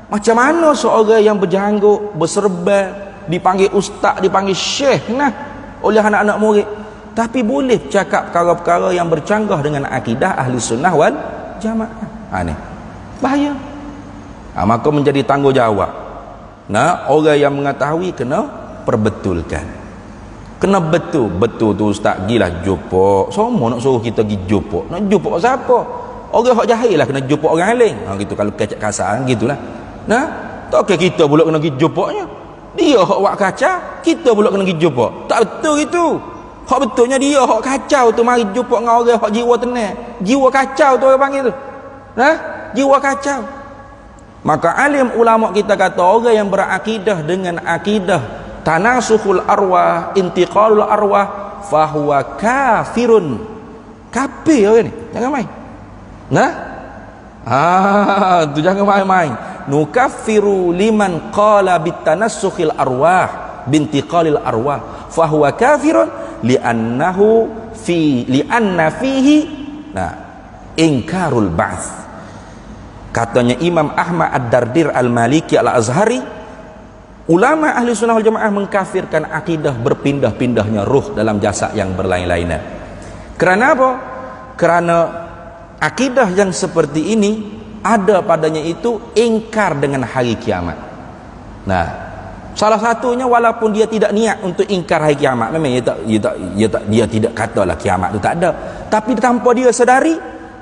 macam mana seorang yang berjanggut, berserban, dipanggil ustaz, dipanggil syekh oleh anak-anak murid, tapi boleh cakap perkara-perkara yang bercanggah dengan akidah ahli sunnah wal jamaah. Ni bahaya. Maka menjadi tanggungjawab. Orang yang mengetahui kena perbetulkan. Kena betul tu ustaz gilah jumpa. Semua nak suruh kita pergi jumpa. Nak jumpa siapa? Orang hak jahil lah kena jumpa orang lain. Gitu kalau kecak kasar gitulah. Tak kira kita pula kena pergi jumpanya. Dia hak buat kacau, kita pula kena pergi jumpa. Tak betul gitu. Hak betulnya dia hak kacau tu mari jumpa dengan orang hak jiwa tenang. Jiwa kacau tu orang panggil tu. Jiwa kacau. Maka alim ulama kita kata orang yang berakidah dengan akidah tanasukhul arwah, intiqalul arwah, fahuwa kafirun. Kafir orang ni. Jangan main. Tu jangan main-main. Nukaffiru liman qala bitanassukhil arwah bintiqalil arwah fahuwa kafirun li'anna fihi inkarul ba'ts. Katanya Imam Ahmad Ad-Dardir Al-Maliki Al-Azhari, ulama ahli sunnah wal jamaah mengkafirkan akidah berpindah-pindahnya ruh dalam jasad yang berlain-lainan. Kerana apa? Kerana akidah yang seperti ini ada padanya itu ingkar dengan hari kiamat. Salah satunya walaupun dia tidak niat untuk ingkar hari kiamat, memang dia tidak katalah kiamat itu tak ada, tapi tanpa dia sedari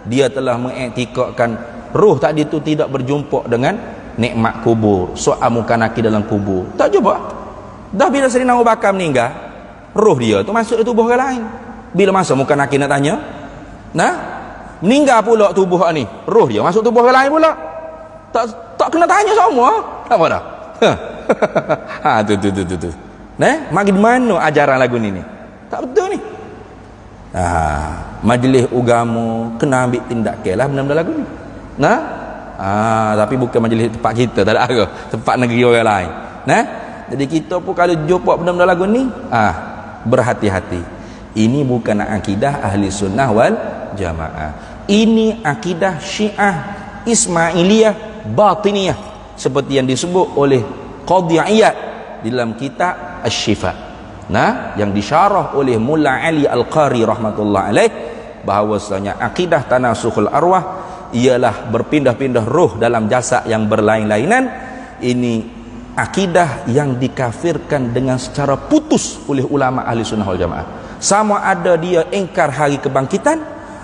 dia telah mengiktikadkan ruh tadi itu tidak berjumpa dengan nikmat kubur, soal mukanaki dalam kubur. Tak jumpa. Dah bila Sayyidina Abu Bakar meninggal, ruh dia tu masuk ke tubuh orang lain. Bila masa mukanaki nak tanya, meninggal pula tubuh ni, roh dia masuk tubuh orang lain pula. Tak kena tanya semua. Apa dah? Tu. Mari di mana ajaran lagu ni? Tak betul ni. Majlis agama kena ambil tindakan lah benda-benda lagu ni. Tapi bukan majlis tempat kita, tak ada arah, tempat negeri orang lain. Jadi kita pun kalau jumpa benda-benda lagu ni, berhati-hati. Ini bukan akidah ahli sunnah wal jamaah. Ini akidah Syiah Ismailiyah Batiniyah, seperti yang disebut oleh Qadhi Iyad dalam kitab Asy-Syifa, yang disyarah oleh Mulla Ali Al-Qari rahmatullah alaih. bahawasanya akidah tanasukhul arwah ialah berpindah-pindah roh dalam jasad yang berlain-lainan. Ini akidah yang dikafirkan dengan secara putus oleh ulama ahli sunnah wal jamaah. Sama ada dia ingkar hari kebangkitan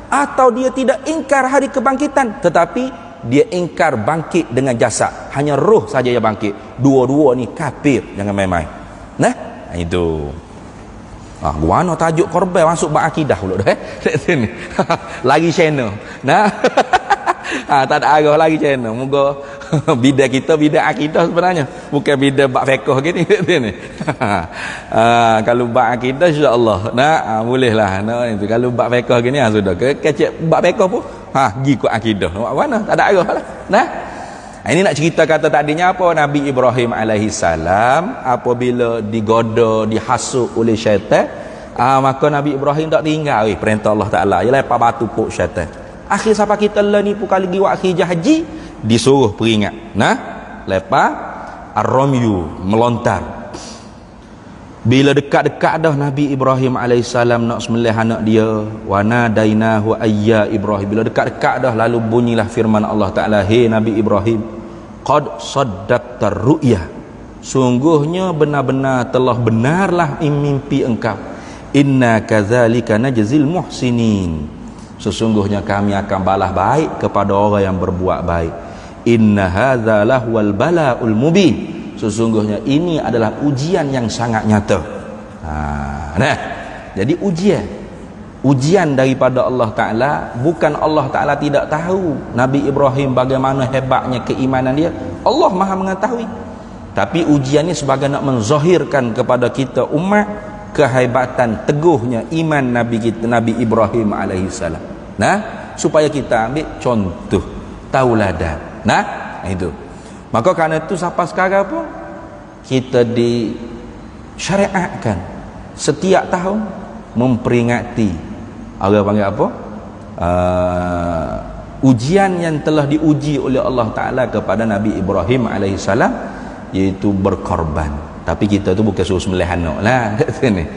atau dia tidak ingkar hari kebangkitan, tetapi dia ingkar bangkit dengan jasad, hanya roh saja yang bangkit. Dua-dua ni kafir, jangan main-main. Nah, itu. Gua nak tajuk korban masuk bab akidah pula dah sini. Lagi channel. Nah. Tak ada arah lagi channel. Moga bidang kita bidang akidah sebenarnya, bukan bidang bab fiqh gini sini. Kalau bab akidah insya-Allah. Nah, bolehlah. Nah, itu kalau bab fiqh gini sudah. Kecek bab fiqh pun pergi ke akidah. Mana? Tak ada arah lah. Nah. Ini nak cerita kata tadinya apa? Nabi Ibrahim alaihi salam apabila digoda, dihasut oleh syaitan, maka Nabi Ibrahim tak tinggal perintah Allah Taala, ialah lepas batu pok syaitan. Akhir siapa kita lah ni kali gi wak akhir haji disuruh peringat. Nah, lepas ar-ramyu melontar. Bila dekat-dekat dah Nabi Ibrahim alaihissalam nak sembelih anak dia, wa nadainahu ayya Ibrahim. Bila dekat-dekat dah lalu bunyilah firman Allah Taala, "Hei Nabi Ibrahim, qad saddaqta ru'ya." Sungguhnya benar-benar telah benarlah mimpi engkau. Inna kadzalika najzil muhsinin. Sesungguhnya kami akan balas baik kepada orang yang berbuat baik. Inna hadza lahwal bala'ul mubin. Sesungguhnya ini adalah ujian yang sangat nyata. Nah, jadi ujian daripada Allah Ta'ala. Bukan Allah Ta'ala tidak tahu Nabi Ibrahim bagaimana hebatnya keimanan dia. Allah maha mengetahui. Tapi ujian ini sebagai nak menzahirkan kepada kita umat kehebatan teguhnya iman Nabi kita, Nabi Ibrahim alaihissalam. Nah, supaya kita ambil contoh tauladan. Nah, itu. Maka kerana itu sampai sekarang pun kita disyariatkan setiap tahun memperingati, orang panggil apa? Ujian yang telah diuji oleh Allah Ta'ala kepada Nabi Ibrahim alaihissalam, iaitu berkorban. Tapi kita tu bukan suruh sembelih anak lah kat sini.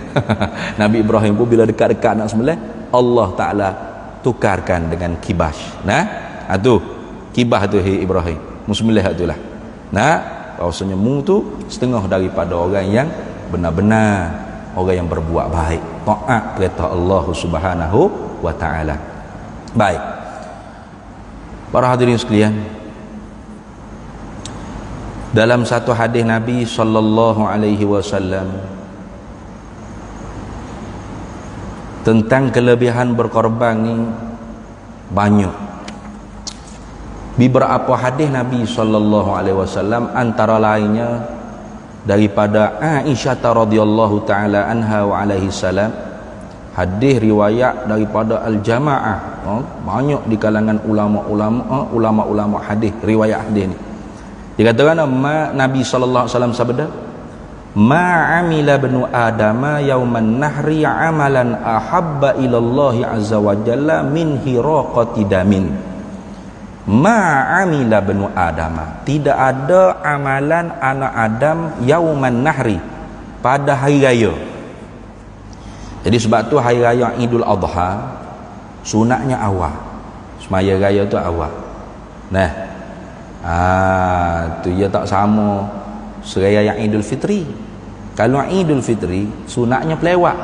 Nabi Ibrahim pun bila dekat-dekat nak sembelih, Allah Ta'ala tukarkan dengan kibas. Nah, tu kibas tu Ibrahim musembelih itulah. Nah, bahawasanya mu tu setengah daripada orang yang benar-benar orang yang berbuat baik, taat perintah Allah Subhanahu wa taala. Baik. Para hadirin sekalian, dalam satu hadis Nabi sallallahu alaihi wasallam tentang kelebihan berkorban ni banyak. Beberapa hadis Nabi sallallahu alaihi wasallam antara lainnya daripada Aisyah radhiyallahu taala anha wa alaihi salam, hadis riwayat daripada al-jamaah, banyak di kalangan ulama-ulama hadis riwayat hadis ni. Dikatakan Nabi sallallahu alaihi wasallam sabda, "Ma amila ibnu adama yauman nahri amalan ahabba ila Allah azza wa jalla min hiraqati damin." Ma'amila benu Adam, tidak ada amalan anak Adam yauman nahri, pada hari raya. Jadi sebab tu hari raya Idul Adha sunatnya awal, semaya raya tu awal. Nah, tu dia tak sama seraya yang Idul Fitri. Kalau Idul Fitri sunatnya pelewat.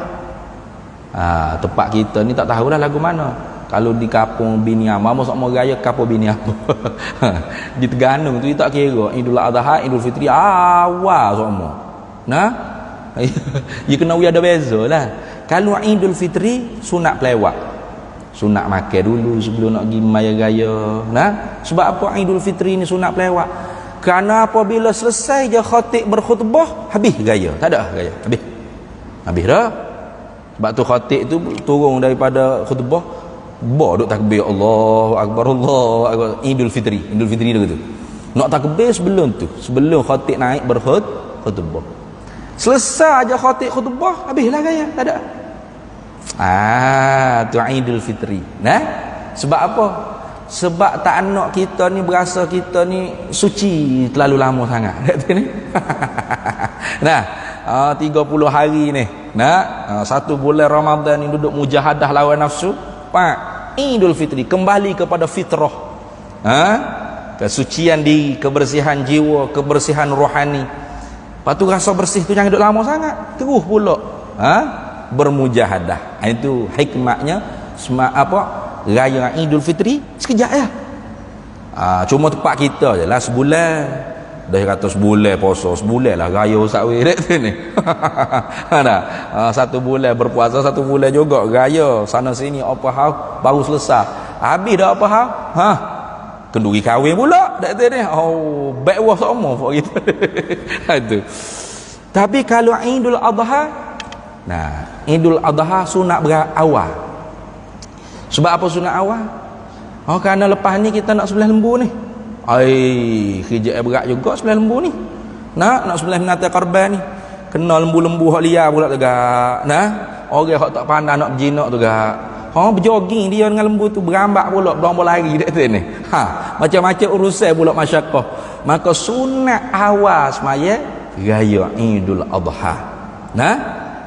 Tempat kita ni tak tahulah lagu mana. Kalau di kampung Biniam, mama sok mau raya kampung Biniam. Di Terengganu tu dia tak kira Idul Adha, Idul Fitri awal semua. Nah, dia kena ada bezalah. Kalau Idul Fitri sunat pelewat, sunat makan dulu sebelum nak pergi maya raya. Nah, sebab apa Idul Fitri ni sunat pelewat? Kerana apabila selesai je khatib berkhutbah, habis raya. Tak ada raya, habis dah. Sebab tu khatib tu turun daripada khutbah, duk takbir Allahu Akbar, Allahu Akbar. Idul Fitri dia kata nak takbir sebelum khatib naik berkhutbah. Selesai aja khatib khutbah, habislah raya, tak ada. Tu Idul Fitri. Nah, sebab apa? Sebab tak nak kita ni berasa kita ni suci terlalu lama sangat. Nah, 30 hari ni. Nah, 1 bulan Ramadan ni duduk mujahadah lawan nafsu. keempat, Idul Fitri, kembali kepada fitrah. Kesucian diri, kebersihan jiwa, kebersihan rohani. Lepas tu rasa bersih tu jangan duduk lama sangat, terus pula bermujahadah. Itu hikmahnya raya Idul Fitri sekejap ya. Cuma tempat kita je lah sebulan. Dah kata sebulan puasa, sebulan lah raya Ustaz weh dek ni. Satu bulan berpuasa, satu bulan juga raya sana sini apa hal baru selesai. Habis dah apa hal? Kenduri kahwin pula dek ni. Oh, baik wah sama pok kita. Itu. Tapi kalau Idul Adha, Idul Adha sunat berawal. Sebab apa sunat awal? Kerana lepas ni kita nak sembelih lembu ni. Kerja berat juga sembelih lembu ni. Nak sembelih binatang korban ni. Kena lembu-lembu hak liar pula tegak. Orang hak tak pandai nak berjinak tegak. Berjoging dia dengan lembu tu, berambak pula, berlomba lari dekat ni. Macam-macam urusan pula masyarakat. Maka sunat awal semaya raya Idul Adha.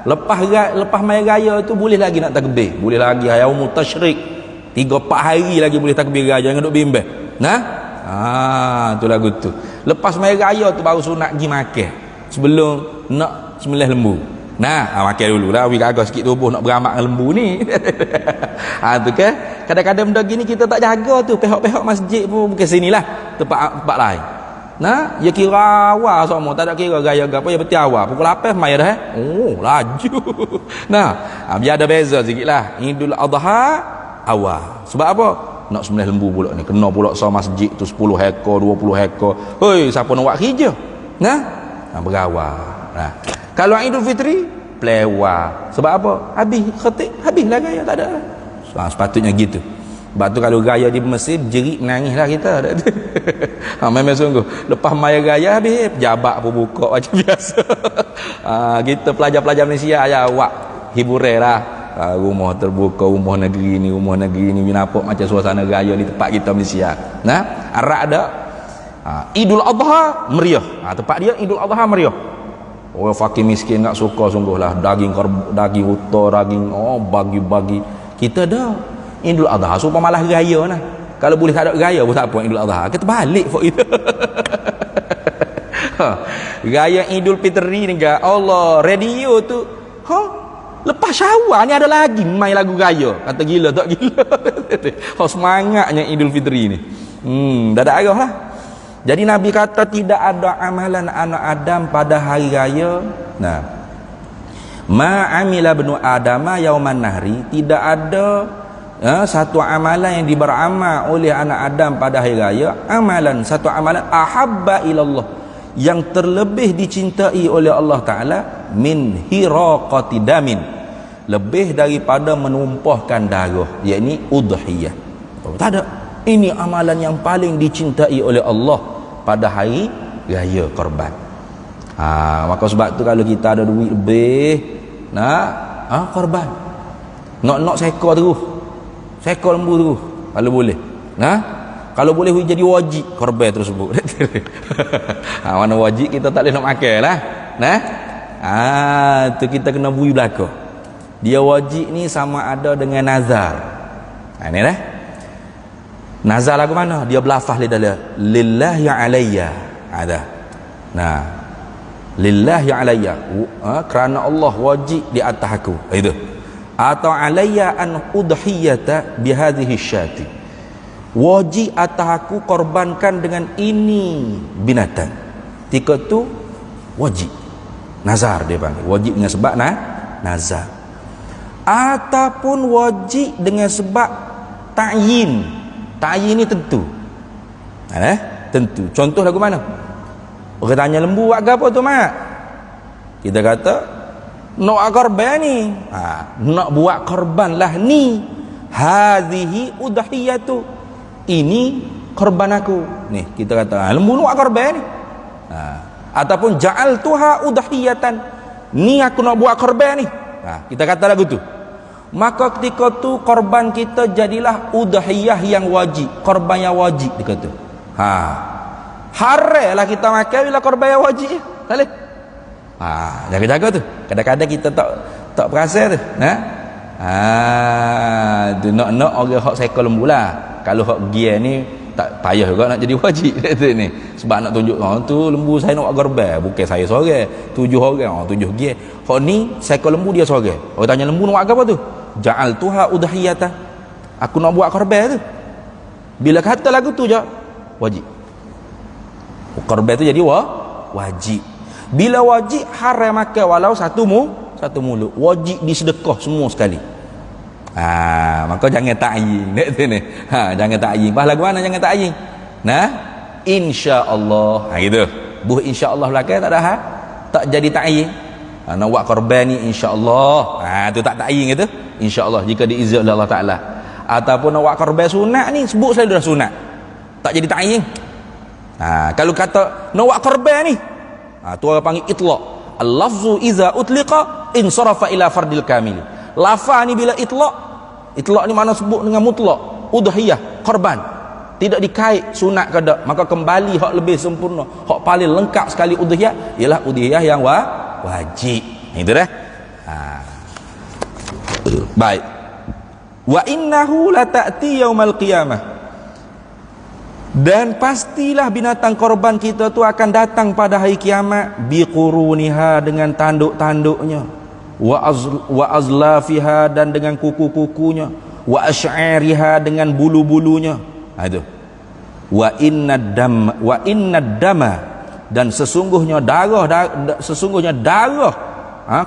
Lepas mai raya tu boleh lagi nak takbir. Boleh lagi yaumut tasyrik. 3-4 hari lagi boleh takbir raya, jangan duk bimbang. Tu lagu tu. Lepas mai raya tu baru sunat pergi makan. Sebelum nak sembelih lembu. Makan dulu lah. Wi kagak sikit tubuh nak beramak dengan lembu ni. Tu kan. Kadang-kadang benda gini kita tak jaga tu. Pihak-pihak masjid pun bukan sinilah. Tempat lain. Ya kira awal semua. Tak ada kira gaya apa. Ya betul awal. Pukul 8 mai dah. Laju. Biar ada beza sikit lah. Idul Adha awal. Sebab apa? Nak sembelih lembu pula ni. Kena pula sama masjid tu 10 ekor, 20 ekor. Siapa nak buat kerja? Berawal. Kalau Idul Fitri pelewah. Sebab apa? Habis khatib, habislah gaya, tak ada. Sepatutnya gitu. Sebab tu kalau gaya di Mesir jerit menangislah kita. Memang sungguh. Lepas maya gaya habis, pejabat pun buka macam biasa. Kita pelajar-pelajar Malaysia awak hiburan lah. Rumah terbuka, rumah negeri ni nampak macam suasana raya di tempat kita Malaysia. Arak ada Idul Adha meriah. Tempat dia Idul Adha meriah. Orang fakir miskin tak suka sungguhlah daging uta, daging bagi-bagi. Kita dah Idul Adha supaya malah raya nah. Kalau boleh tak ada raya pun tak apa Idul Adha. Kita balik for kita. Raya Idul Fitri ni Allah radio tu. Lepas Syawal ni ada lagi main lagu raya. Kata gila tak gila. Semangatnya Idul Fitri ni. Dah ada arah lah. Jadi Nabi kata tidak ada amalan anak Adam pada hari raya. Ma'amila ibnu Adama yauman nahri, tidak ada satu amalan yang diberamal oleh anak Adam pada hari raya, satu amalan ahabba ilallah, yang terlebih dicintai oleh Allah Ta'ala, min hiraqati damin, lebih daripada menumpahkan darah, yakni udhiyah. Tak ada. Ini amalan yang paling dicintai oleh Allah pada hari raya korban. Maka sebab tu kalau kita ada duit lebih nak korban, nak seekor terus, seekor lembu terus kalau boleh. Kalau boleh jadi wajib korban tersebut. Mana wajib kita tak boleh nak makan lah. Tu kita kena bui belaka. Dia wajib ni sama ada dengan nazar. Ni dah. Nazar lagu mana? Dia berlafaz lillahi alayya. Ada. Lillahi alayya. Kerana Allah wajib di atas aku. Itu. Atau alayya an udhiyata bihadhihi syati. Wajib atas aku korbankan dengan ini binatang. Tika tu wajib. Nazar dia panggil. Wajib dengan sebab nazar. Ataupun wajib dengan sebab ta'yin. Ta'yin ni tentu. Tentu. Contoh lagu mana? Orang tanya lembu buat apa tu mak? Kita kata nak korban ni. Nak buat korban lah ni. Hadhihi udhiyatu. Ini korban aku. Ni kita kata lembu nak korban ni. Ataupun ja'altuha udhiyatan. Ni aku nak buat korban ni. Kita kata lagu tu. Maka ketika tu korban kita jadilah udhiyah yang wajib, korban yang wajib dia kata. Haram lah kita makan bila korban yang wajib. Tak boleh. Jaga-jaga tu. Kadang-kadang kita tak perasan tu. Tu nak orang hak seekor lembu lah. Kalau hak gia ni tak payah juga nak jadi wajib ni. Sebab nak tunjuk tu lembu saya nak buat korban, bukan saya seorang, 7 orang, 7 gia. Hak ni seekor lembu dia seorang. Orang tanya lembu nak buat apa tu? Ja'altuha udhiyatan. Aku nak buat korban tu. Bila kata lagu tu je wajib. Korban tu jadi wajib. Bila wajib haram makan walau satu mulut. Wajib disedekah semua sekali. Maka jangan ta'yin nek tu ni. Jangan ta'yin. Bah lagu mana jangan ta'yin? Nah, insya-Allah. Gitu. Buh insya-Allah belakang tak ada tak jadi ta'yin. Nak buat korban ni insya-Allah. Tu tak ta'yin gitu. Insya-Allah jika diizin oleh Allah Taala. Ataupun nak buat korban sunat ni sebut saya dah sunat. Tak jadi ta'yin. Kalau kata nak buat korban ni, tu orang panggil itlaq. Al-lafzu iza utliqa insarafa ila fardil kamil. Lafaz ni bila itlaq ni mana sebut dengan mutlak, udhiyah, korban, tidak dikait sunat ke tak, maka kembali hak lebih sempurna, hak paling lengkap sekali udhiyah ialah udhiyah yang wajib. Itu dah. Baik. Wa innahu la ta'ti yaumal qiyamah. Dan pastilah binatang korban kita tu akan datang pada hari kiamat biquruniha, dengan tanduk-tanduknya, wa azlafiha, dan dengan kuku-kukunya, wa asy'ariha, dengan bulu-bulunya. Itu. Wa innad dama, dan sesungguhnya darah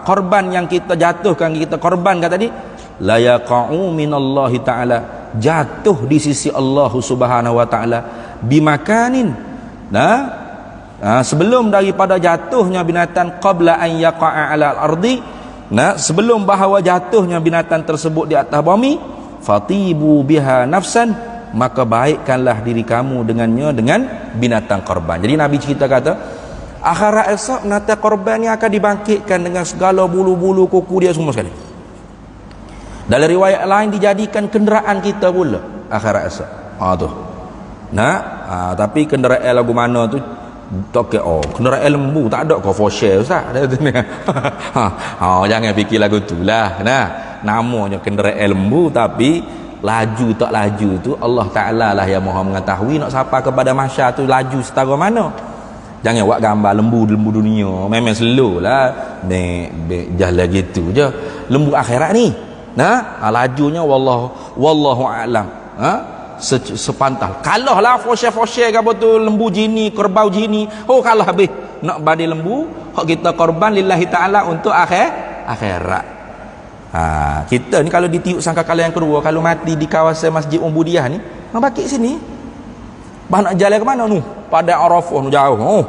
korban yang kita jatuhkan, kita korbankan tadi, la yaqa'u minallahi ta'ala, jatuh di sisi Allah Subhanahu wa ta'ala, bimakanin, sebelum daripada jatuhnya binatang, qabla an yaqa'a 'ala al-ardi, sebelum bahawa jatuhnya binatang tersebut di atas bumi, fatibu biha nafsan, maka baikkanlah diri kamu dengannya, dengan binatang korban. Jadi Nabi cerita kata akhirat esok binatang korban ni akan dibangkitkan dengan segala bulu-bulu kuku dia semua sekali. Dalam riwayat lain dijadikan kenderaan kita pula akhirat esok. Tu. Tapi kenderaan lagu mana tu tak kenderaan lembu tak ada kau for share ustaz. Jangan fikir lagu tu lah. Namanya kenderaan lembu, tapi laju tak laju tu Allah Taala lah yang Maha mengetahui nak sapa kepada masyarakat tu laju setara mana. Jangan buat gambar lembu dunia memang slow lah, jalan gitu je. Lembu akhirat ni lajunya wallahu a'lam. Sepantal kalah lah fosya ke apa tu lembu jini, kerbau jini, kalah habis. Nak badi lembu hak kita korban lillahi ta'ala untuk akhirat. Kita ni kalau ditiup sangkakala yang kedua, kalau mati di kawasan Masjid Umbudiah ni, nak bakit sini, nak jalan ke mana nu? Pada Arafah jauh.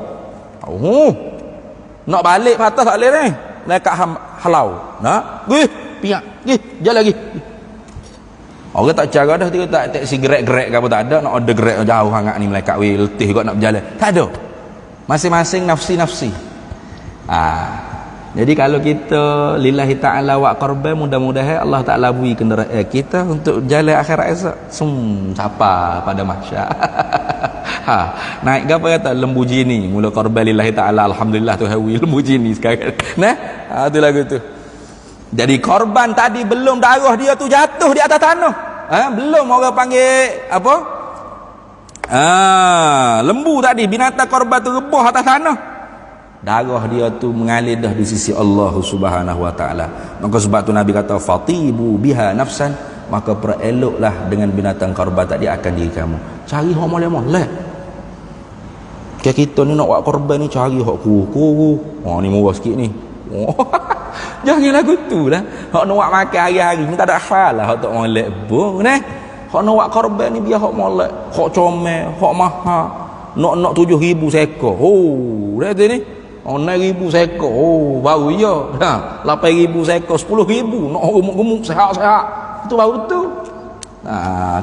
Nak balik patah tak boleh ni. Mereka halau. Piak. Jalan lagi. Orang tak cara dah, tak sigaret-gerek ke apa tak ada, nak order gerek jauh sangat ni malaikat letih juga nak berjalan. Tak ada. Masing-masing nafsi-nafsi. Jadi kalau kita lillahi ta'ala wa korban, mudah-mudahan Allah Ta'ala beri kenderaan kita untuk jalan akhirat esok. Sapa pada mahsyar. Naik ke apa kata lembu jini, mula korban lillahi ta'ala, alhamdulillah tu hawi lembu jini sekarang. Tu lagu tu. Jadi korban tadi belum darah dia tu jatuh di atas tanah. Belum orang panggil apa? Lembu tadi, binatang korban tu rebah atas tanah. Darah dia tu mengalir dah di sisi Allah Subhanahu wa ta'ala. Maka sebab tu Nabi kata fatibu biha nafsan, maka pereloklah dengan binatang korban tadi akan diri kamu. Cari hak molek-molek. Kita ni nak buat korban ni cari hak kuku. Ni murah sikit ni. Jangan lagu tu lah. Hak nak buat makan hari-hari ni tak ada hal lah hak tak molek pun. Hak nak buat korban ni biar hak molek, hak comel, hak mahal. Nak 7,000 seekor. Dah tu ni. 9,000 seekor. Baru ya. 8,000 seekor, 10,000. Nak gemuk-gemuk sehat-sehat. Itu baru tu.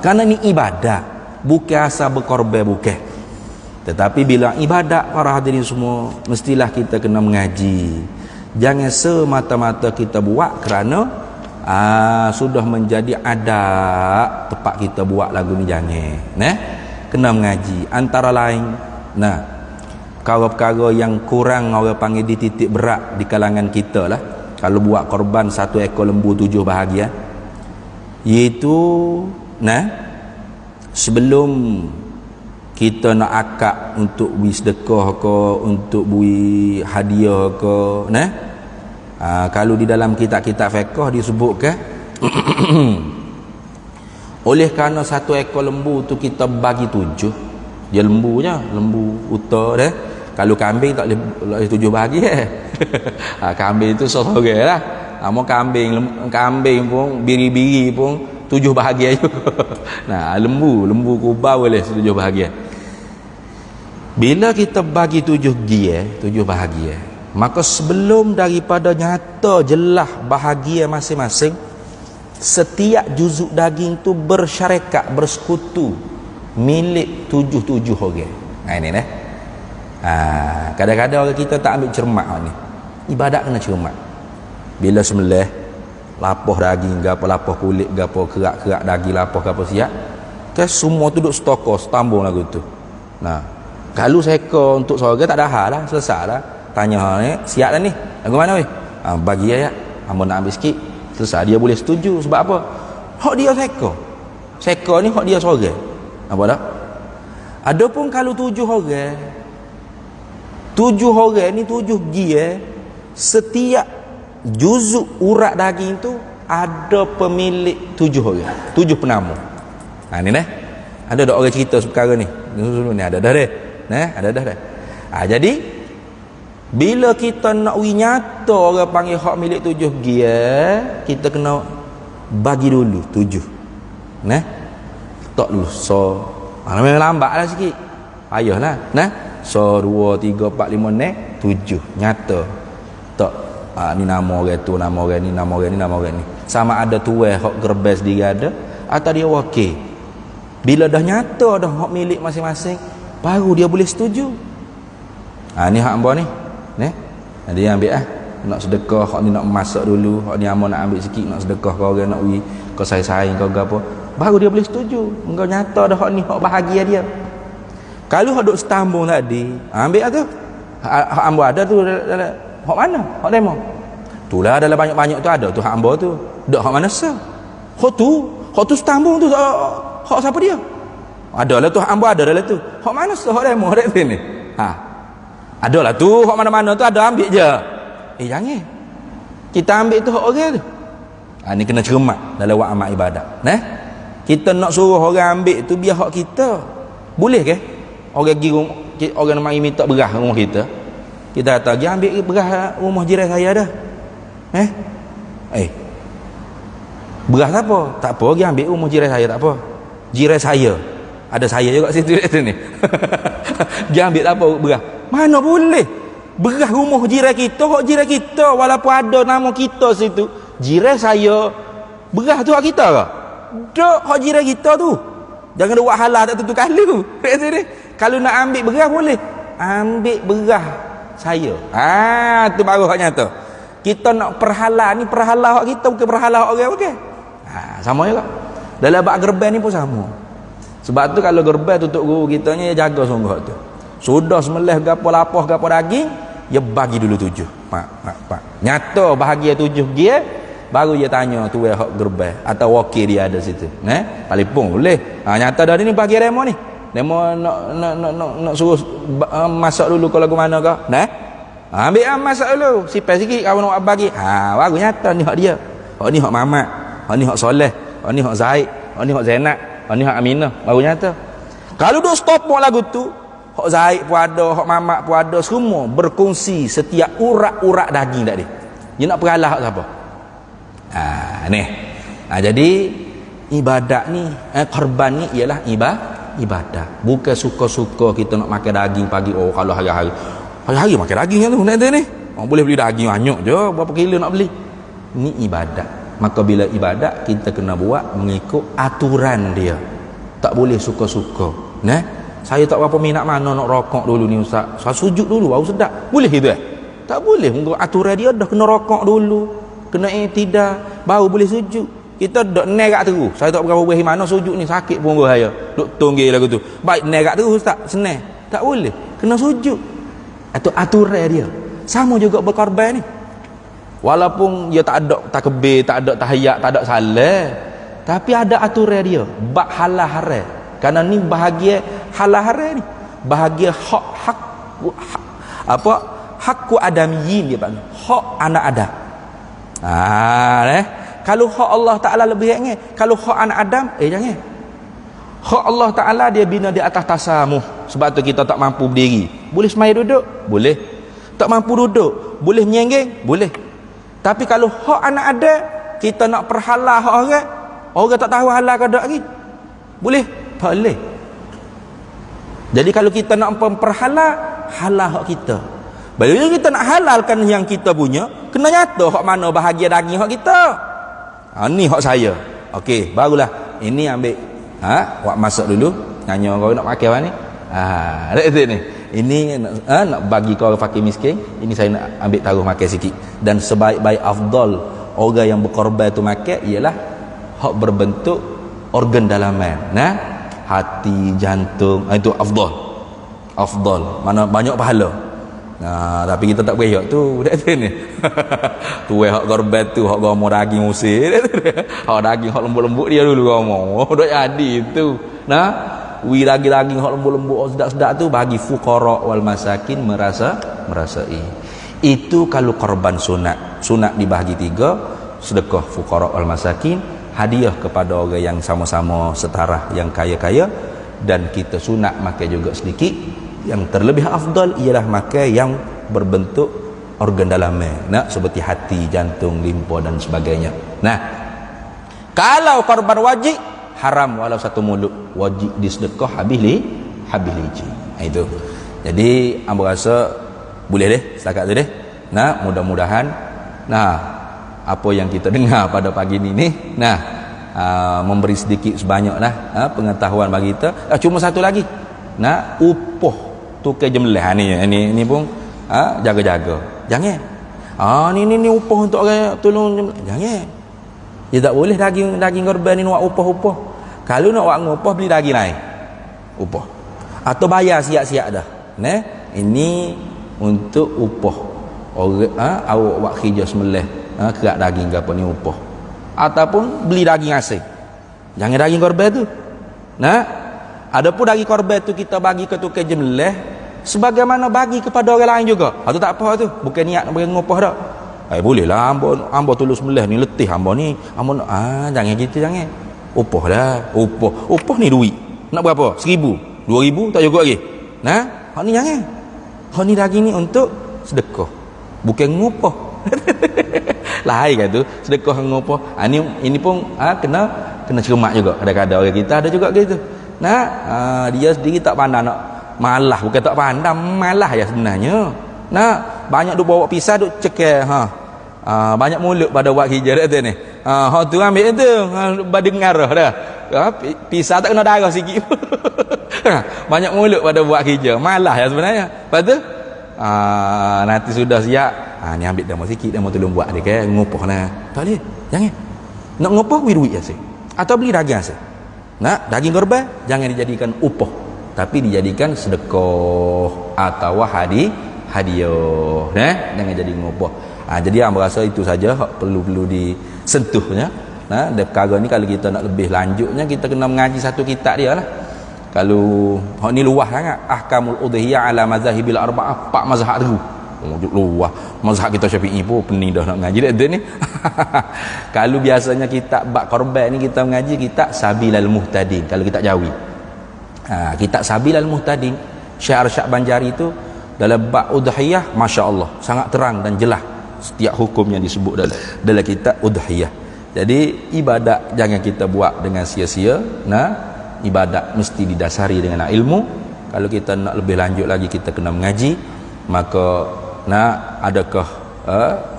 Kerana ni ibadah, bukan asal berkorban, bukan. Tetapi bila ibadat para hadirin semua, mestilah kita kena mengaji. Jangan semata-mata kita buat kerana sudah menjadi adat tempat kita buat lagu ni, jangan. Kena mengaji. Antara lain, perkara-perkara yang kurang orang panggil dititik berat di kalangan kita lah. Kalau buat korban 1 ekor lembu 7 bahagian, Iaitu sebelum kita nak akad untuk beri sedekah ke, untuk beri hadiah ke, kalau di dalam kitab-kitab fiqh disebutkan oleh kerana satu ekor lembu tu kita bagi 7, dia lembunya, lembu uta dah. Kalau kambing tak boleh 7 bahagi kambing tu seorang lah. Mau kambing pun biri-biri pun 7 bahagian juga. Lembu kubah boleh 7 bahagian. Bila kita bagi 7 bahagian, maka sebelum daripada nyata jelas bahagian masing-masing, setiap juzuk daging tu bersyarikat, bersekutu milik 7 orang. Ini kadang-kadang orang kita tak ambil cermat ni. Ibadat kena cermat. Bila sembelih, lapah daging gapo, lapah kulit gapo, kerak-kerak daging lapah gapo siap, semua tu duduk stokor, setambung lagu tu. Kalau seka untuk sorga tak ada hal lah, selesai lah. Tanya ni, siap dah ni, lagu mana weh? Bagi ayat, hamba nak ambil sikit. Selesai, dia boleh setuju. Sebab apa? Hak dia seka ni hak dia sorga. Apa dah? Adapun kalau 7 orang ni 7 gia, setiap juzuk urat daging tu ada pemilik 7 orang, 7 penamu. Ni ada tak orang cerita perkara ni? Ni ada dah deh. Ada dah. Jadi bila kita nak nyata orang panggil hak milik 7 gia, kita kena bagi dulu 7. Tak dulu. So memang lambatlah sikit. Payahlah. So 2 3 4 5 7 nyata. Tak ni nama orang tu, nama orang ni, nama orang ni, nama orang ni. Sama ada tuai hak gerbes dia ada atau dia wakil. Bila dah nyata dah hak milik masing-masing, baru dia boleh setuju. Ni hak hamba ni. Dia ambil nak sedekah, hak ni nak masak dulu, hak ni hamba nak ambil sikit nak sedekah ke orang nak bagi ke saing-saing ke apa. Baru dia boleh setuju. Engkau nyata dah hak ni hak bahagia dia. Kalau hak duk setambung tadi, ambil lah tu. Hak hamba ada tu hak mana? Hak demo. Itulah dalam banyak-banyak tu ada tu hak hamba tu. Dak hak mana sah? Hak tu setambung tu hak siapa dia? Adalah tu hak hamba ada dalam tu. Hak mana sah hak demo hak sini? Adalah tu hak mana-mana tu ada ambil je. Jangan. Kita ambil tu hak orang tu. Ni kena cermat dalam buat amal ibadat. Kita nak suruh orang ambil tu biar hak kita. Boleh ke? Orang nak mari minta beras rumah kita. Kita kata, "Gi ambil beras rumah jiran saya dah." Beras tak apa? Tak apa, gi ambil rumah jiran saya tak apa. Jiran saya. Ada saya juga situ ni. Gi ambil tak apa beras. Mana boleh? Beras rumah jiran kita, hak jiran kita walaupun ada nama kita situ. Jiran saya. Beras tu hak kita ke? Tak, hak jiran kita tu. Jangan ada buat halal tak tentu kali tu. Kalau nak ambil beras boleh. Ambil beras saya. Tu baru hak nyata. Kita nak perhalal ni, perhalal hak kita bukan perhalal hak orang okey. Sama juga. Dalam bab gerban ni pun sama. Sebab tu kalau gerban tutup guru kita ni jaga sungguh tu. Sudah sembelih gapo lapah gapo daging, dia bagi dulu 7. Pak. Nyata bahagia 7 dia, baru dia tanya tu hak gerban atau wakil dia ada situ. Telefon boleh. Nyata dah ni bagi demo ni. Demo nak suruh masak dulu kalau ke mana ke? Ambil masak dulu. Sipai sikit kawan nak bagi. Baru nyata ni hak dia. Hak ni hak Mamat, hak ni hak Soleh, hak ni hak Zaid, hak ni hak Zainab, hak ni hak Aminah. Baru nyata. Kalau duk stop lagu tu, hak Zaid pun ada, hak Mamat pun ada, semua berkongsi setiap urat-urat daging tadi. Dia nak peralah hak siapa? Jadi ibadat ni, korban ni ialah ibadat. Bukan suka-suka kita nak makan daging pagi. Kalau hari-hari makan daging tu ni. Boleh beli daging banyak je, berapa kilo nak beli. Ni ibadat. Maka bila ibadat kita kena buat mengikut aturan dia. Tak boleh suka-suka. Saya tak berapa minat mana nak rokok dulu ni ustaz. Saya sujud dulu baru sedap. Boleh itu Tak boleh. Mengikut aturan dia dah kena rokok dulu, kena i'tidal baru boleh sujud. Kita dok nerak terus. Saya tak berapa boleh mana sujud ni sakit pun saya. Dok tonggil lagu tu. Baik nerak terus ustaz, senang. Tak boleh. Kena sujud. Itu aturan dia. Sama juga berkorban ni. Walaupun dia tak ada takbir, tak ada tahiyat, tak ada salat, Tapi ada aturan dia, bab halal haram. Karena ni bahagia halal haram ni. Bahagia hak apa? Hakku adamiyin dia panggil. Hak anak Adam. Kalau hak Allah Taala lebih jangan. Kalau hak anak Adam jangan. Hak Allah Taala dia bina di atas tasamuh. Sebab tu kita tak mampu berdiri. Boleh semaya duduk? Boleh. Tak mampu duduk? Boleh menyenggeng? Boleh. Tapi kalau hak anak Adam, kita nak perhalal hak orang tak tahu halal ke tak lagi. Boleh? Tak boleh. Jadi kalau kita nak memperhalal, halal hak kita. Bila kita nak halalkan yang kita punya, kena nyata hak mana bahagia daging hak kita. Ni hak saya. Okey, barulah. Ini ambil awak masak dulu. Nanya kau nak pakai apa ni? Itu ni. Ini nak bagi kau orang fakir miskin. Ini saya nak ambil taruh makan sikit. Dan sebaik-baik afdal orang yang berkorban tu makan ialah hak berbentuk organ dalaman. Hati, jantung, itu afdal. Mana banyak pahala. Tapi kita tak berhak tu dak tu ni. Tu hak korban tu hak gomo daging usir. Hak daging hak lembut-lembut dia dulu gomo. Dak jadi tu. Wi daging hak lembut-lembut sedap-sedap tu bagi fuqara wal masakin merasai. Itu kalau korban sunat. Sunat dibahagi 3, sedekah fuqara wal masakin, hadiah kepada orang yang sama-sama setara yang kaya-kaya, dan kita sunat makan juga sedikit. Yang terlebih afdal ialah makan yang berbentuk organ dalaman, seperti hati, jantung, limpa dan sebagainya. Kalau korban wajib haram walau satu mulut, wajib disedekah habis liji. Itu. Jadi hamba rasa boleh deh setakat tu deh. Mudah-mudahan apa yang kita dengar pada pagi ni memberi sedikit sebanyaklah pengetahuan bagi kita. Cuma satu lagi. Upoh tukar jemlah ni pun jaga-jaga. Jangan. Ni upah untuk orang tolong jemlah. Jangan. Dia tak boleh daging korban ni nak upah. Kalau nak buat upah, beli daging lain. Upah. Atau bayar siap-siap dah. Ini untuk upah. Orang awak buat kerja sembelih, kerak daging ke apa ni upah. Ataupun beli daging asing. Jangan daging korban tu. Adapun daging korban tu kita bagi ke tukang jemlah sebagaimana bagi kepada orang lain juga. Tu tak apa tu. Bukan niat nak bagi ngupah dak. Bolehlah hamba tulus sembelih ni letih hamba ni. Jangan gitu jangan. Upah dah. Upah ni duit. Nak berapa? 1,000, 2,000 tak cukup lagi. Hak ni jangan. Hak ni daging ni untuk sedekah. Bukan ngupah. Lain kan tu sedekah ngupah. Ini pun kena cermat juga. Kadang-kadang orang kita ada juga gitu. Dia sendiri tak pandai nak malah, bukan tak pandai, malah ya sebenarnya. Banyak duk bawa pisah duk cekal banyak mulut pada buat hijrah tu ni. Tu ambil tu dengar dah. Pisah tak kena darah sikit. Banyak mulut pada buat hijrah, malah ya sebenarnya. Lepas tu nanti sudah siap, ni ambil demo sikit, demo tolong buat dia kan ngupah tak boleh. Jangan. Nak ngupah beli duit asyik atau beli daging asyik. Daging korban jangan dijadikan upah, tapi dijadikan sedekah atau hadiah. Jangan jadi ngupah. Jadi hamba rasa itu saja perlu disentuhnya. Dan perkara ni kalau kita nak lebih lanjutnya, kita kena mengaji satu kitab dia lah. Kalau ni luah sangat, ahkamul udhiyah ala mazahibil arba'ah, 4 mazhab tu. Luah. Mazhab kita Syafi'i pun pening dah nak mengaji dah ni. Kalau biasanya kitab bab korban ni kita mengaji kitab Sabilal Muhtadin. Kalau kita Jawi. Kitab Sabilal Muhtadin Syekh Arsyad Banjari tu dalam bab udhiyah, masya-Allah, sangat terang dan jelas setiap hukum yang disebut dalam kitab udhiyah. Jadi ibadat jangan kita buat dengan sia-sia. Ibadat mesti didasari dengan ilmu. Kalau kita nak lebih lanjut lagi, kita kena mengaji. Maka adakah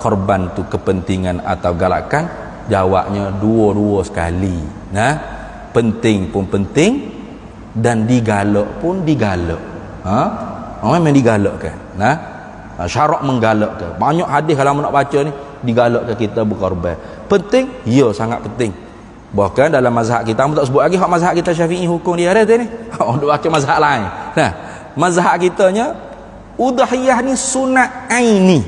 korban tu kepentingan atau galakan? Jawabnya dua-dua sekali. Penting pun penting, dan digalak pun digalak. Memang digalakkan. Syarak menggalakkan. Banyak hadis kalau nak baca ni digalakkan kita berkorban. Penting? Ya, sangat penting. Bahkan dalam mazhab kita, tak sebut lagi hak mazhab kita Syafi'i hukum dia ada ni. Untuk baca mazhab lain. Mazhab kitanya udhiyah ni sunat aini.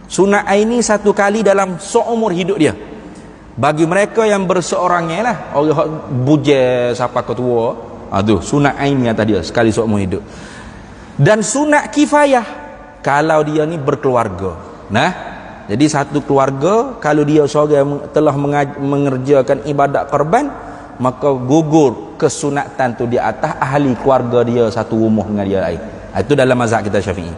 Sunat aini satu kali dalam seumur hidup dia. Bagi mereka yang berseorangnya lah, orang hak bujel siapa ketua, tu sunat aini atas dia sekali seumur hidup. Dan sunat kifayah kalau dia ni berkeluarga. Nah, jadi satu keluarga kalau dia seorang telah mengerjakan ibadat korban, maka gugur kesunatan tu di atas ahli keluarga dia satu rumah dengan dia lain. Itu dalam mazhab kita Syafi'i.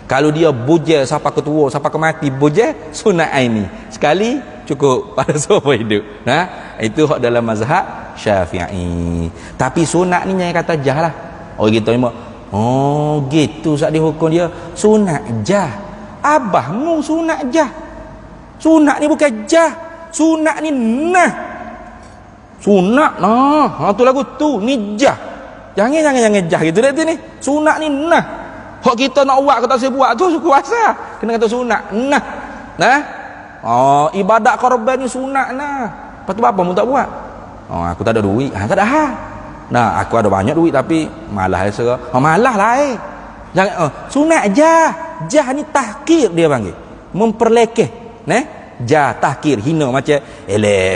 Kalau dia bujel siapa ketua, siapa kemati bujel, sunat aini sekali cukup pada seumur hidup. Nah, itu hak dalam mazhab Syafi'i. Tapi sunat ni yang kata jah lah. Orang kita ni oh gitu saat dihukum dia sunat jah. Abahmu sunat jah. Sunat ni bukan jah. Sunat ni nah. Sunat nah. Tu lagu tu ni jah. Jangan jah gitu dah tu ni. Sunat ni nah. Hak kita nak buat kata saya buat tu kuasa. Kena kata sunat nah. Nah. Oh, ibadat korban ni sunat nah. Lepas tu apa mu tak buat? Oh, aku tak ada duit. Tak ada hal. Nah, aku ada banyak duit tapi malah saya. Oh, malah lah Jangan sunat jah. Jah ni tahkir dia panggil. Memperlekeh. Neh? Jah tahkir hina macam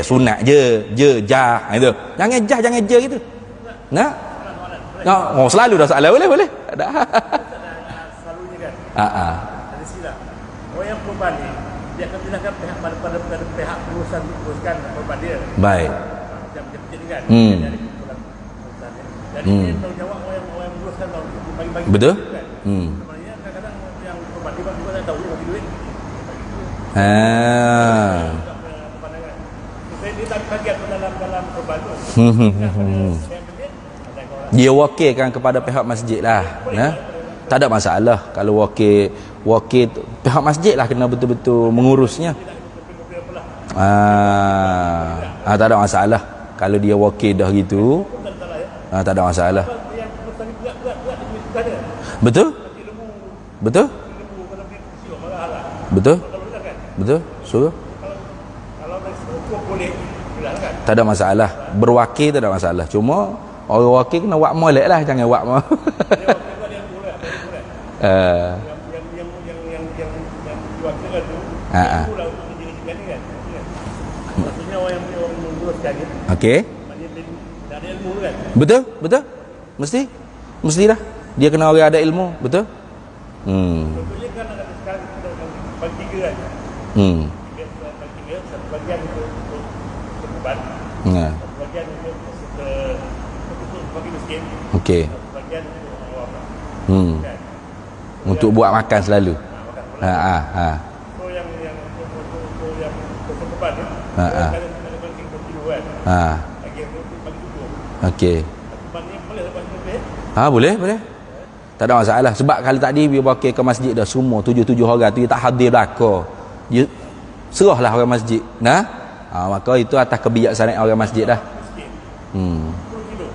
sunat je jah itu. Jangan je gitu. Nah. Oh, selalu dah salah boleh. Ada. Selalunya kan. Ada silap. Orang yang korban ni dia akan bilangkan pihak pada pihak uruskan korban dia. Baik. Macam ni kan. Dari kumpulan urusan dia. Jadi dia tanggungjawab orang yang menguruskan bagi-bagi. Betul? Kan? Sebenarnya kadang-kadang yang korban dia tak tahu dia bagi duit. Dia tak bagi apa dalam korban tu. Dia wakilkan kepada pihak masjid lah. Nah? Tak ada masalah kalau wakil pihak masjid lah kena betul-betul mengurusnya. Tak ada masalah kalau dia wakil dah gitu. Tak ada masalah. Betul? Suruh. Tak ada masalah. Berwakil tak ada masalah. Cuma orang wakil kena buat molek lah, jangan buat mau. Maksudnya orang yang menguruskan ni. Okey. Tak ada ilmu kan? Betul. Mestilah. Dia kena orang ada ilmu, betul? Contohnya kan ada sekarang kita bagi tiga kan. Bagi tiga, satu bagian untuk korban. Satu bagian untuk bagi miskin. Okey. Satu bagian untuk orang awam. Kan? Untuk buat makan selalu. So yang untuk korban ni, ada bagi 2 kilo kan. Bagi tujuh. Okey. Korban ni boleh dapat lebih. Boleh. Tak ada masalah. Sebab kalau tadi dia wakil ke masjid dah semua 7 orang tu dia tak hadir belaka. Dia serahlah orang masjid. Nah. Maka itu atas kebijaksanaan orang masjid dah. 10 kilo.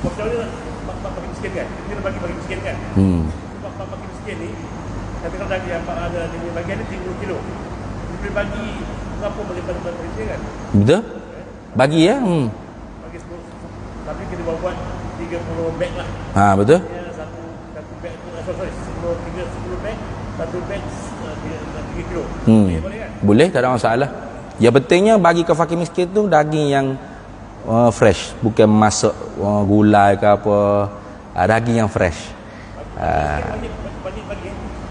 Maksudnya bagi miskin kan. Dia bagi miskin kan. Bagi miskin ni katakan lagi apa ada di bagian ni 30 kilo. Dia boleh bagi berapa boleh bagi miskin kan? Betul? Bagi ya. Bagi 10. Tapi kita buat 30 beg lah. Betul? Satu beg tu 10 beg, satu beg 3 kilo. Boleh kan? Boleh, tak ada masalah. Yang pentingnya bagi ke fakir miskin tu daging yang fresh, bukan masak gulai ke apa. Daging yang fresh.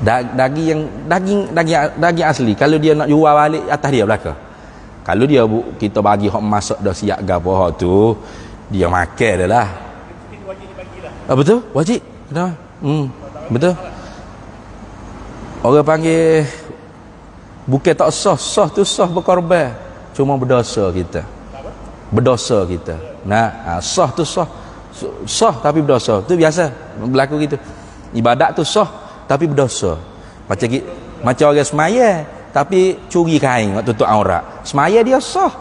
Daging asli. Kalau dia nak jual balik atas dia belaka. Kalau dia kita bagi hok masak dah siap gapo hok tu, dia makan dah lah. Betul? Wajib. Kenapa? Betul. Orang panggil bukan tak sah tu sah berkorban. Cuma berdosa kita. Nah, sah tu sah tapi berdosa. Tu biasa berlaku gitu. Ibadat tu sah tapi berdosa. Macam orang semaya tapi curi kain waktu tutup aurat. Semaya dia sah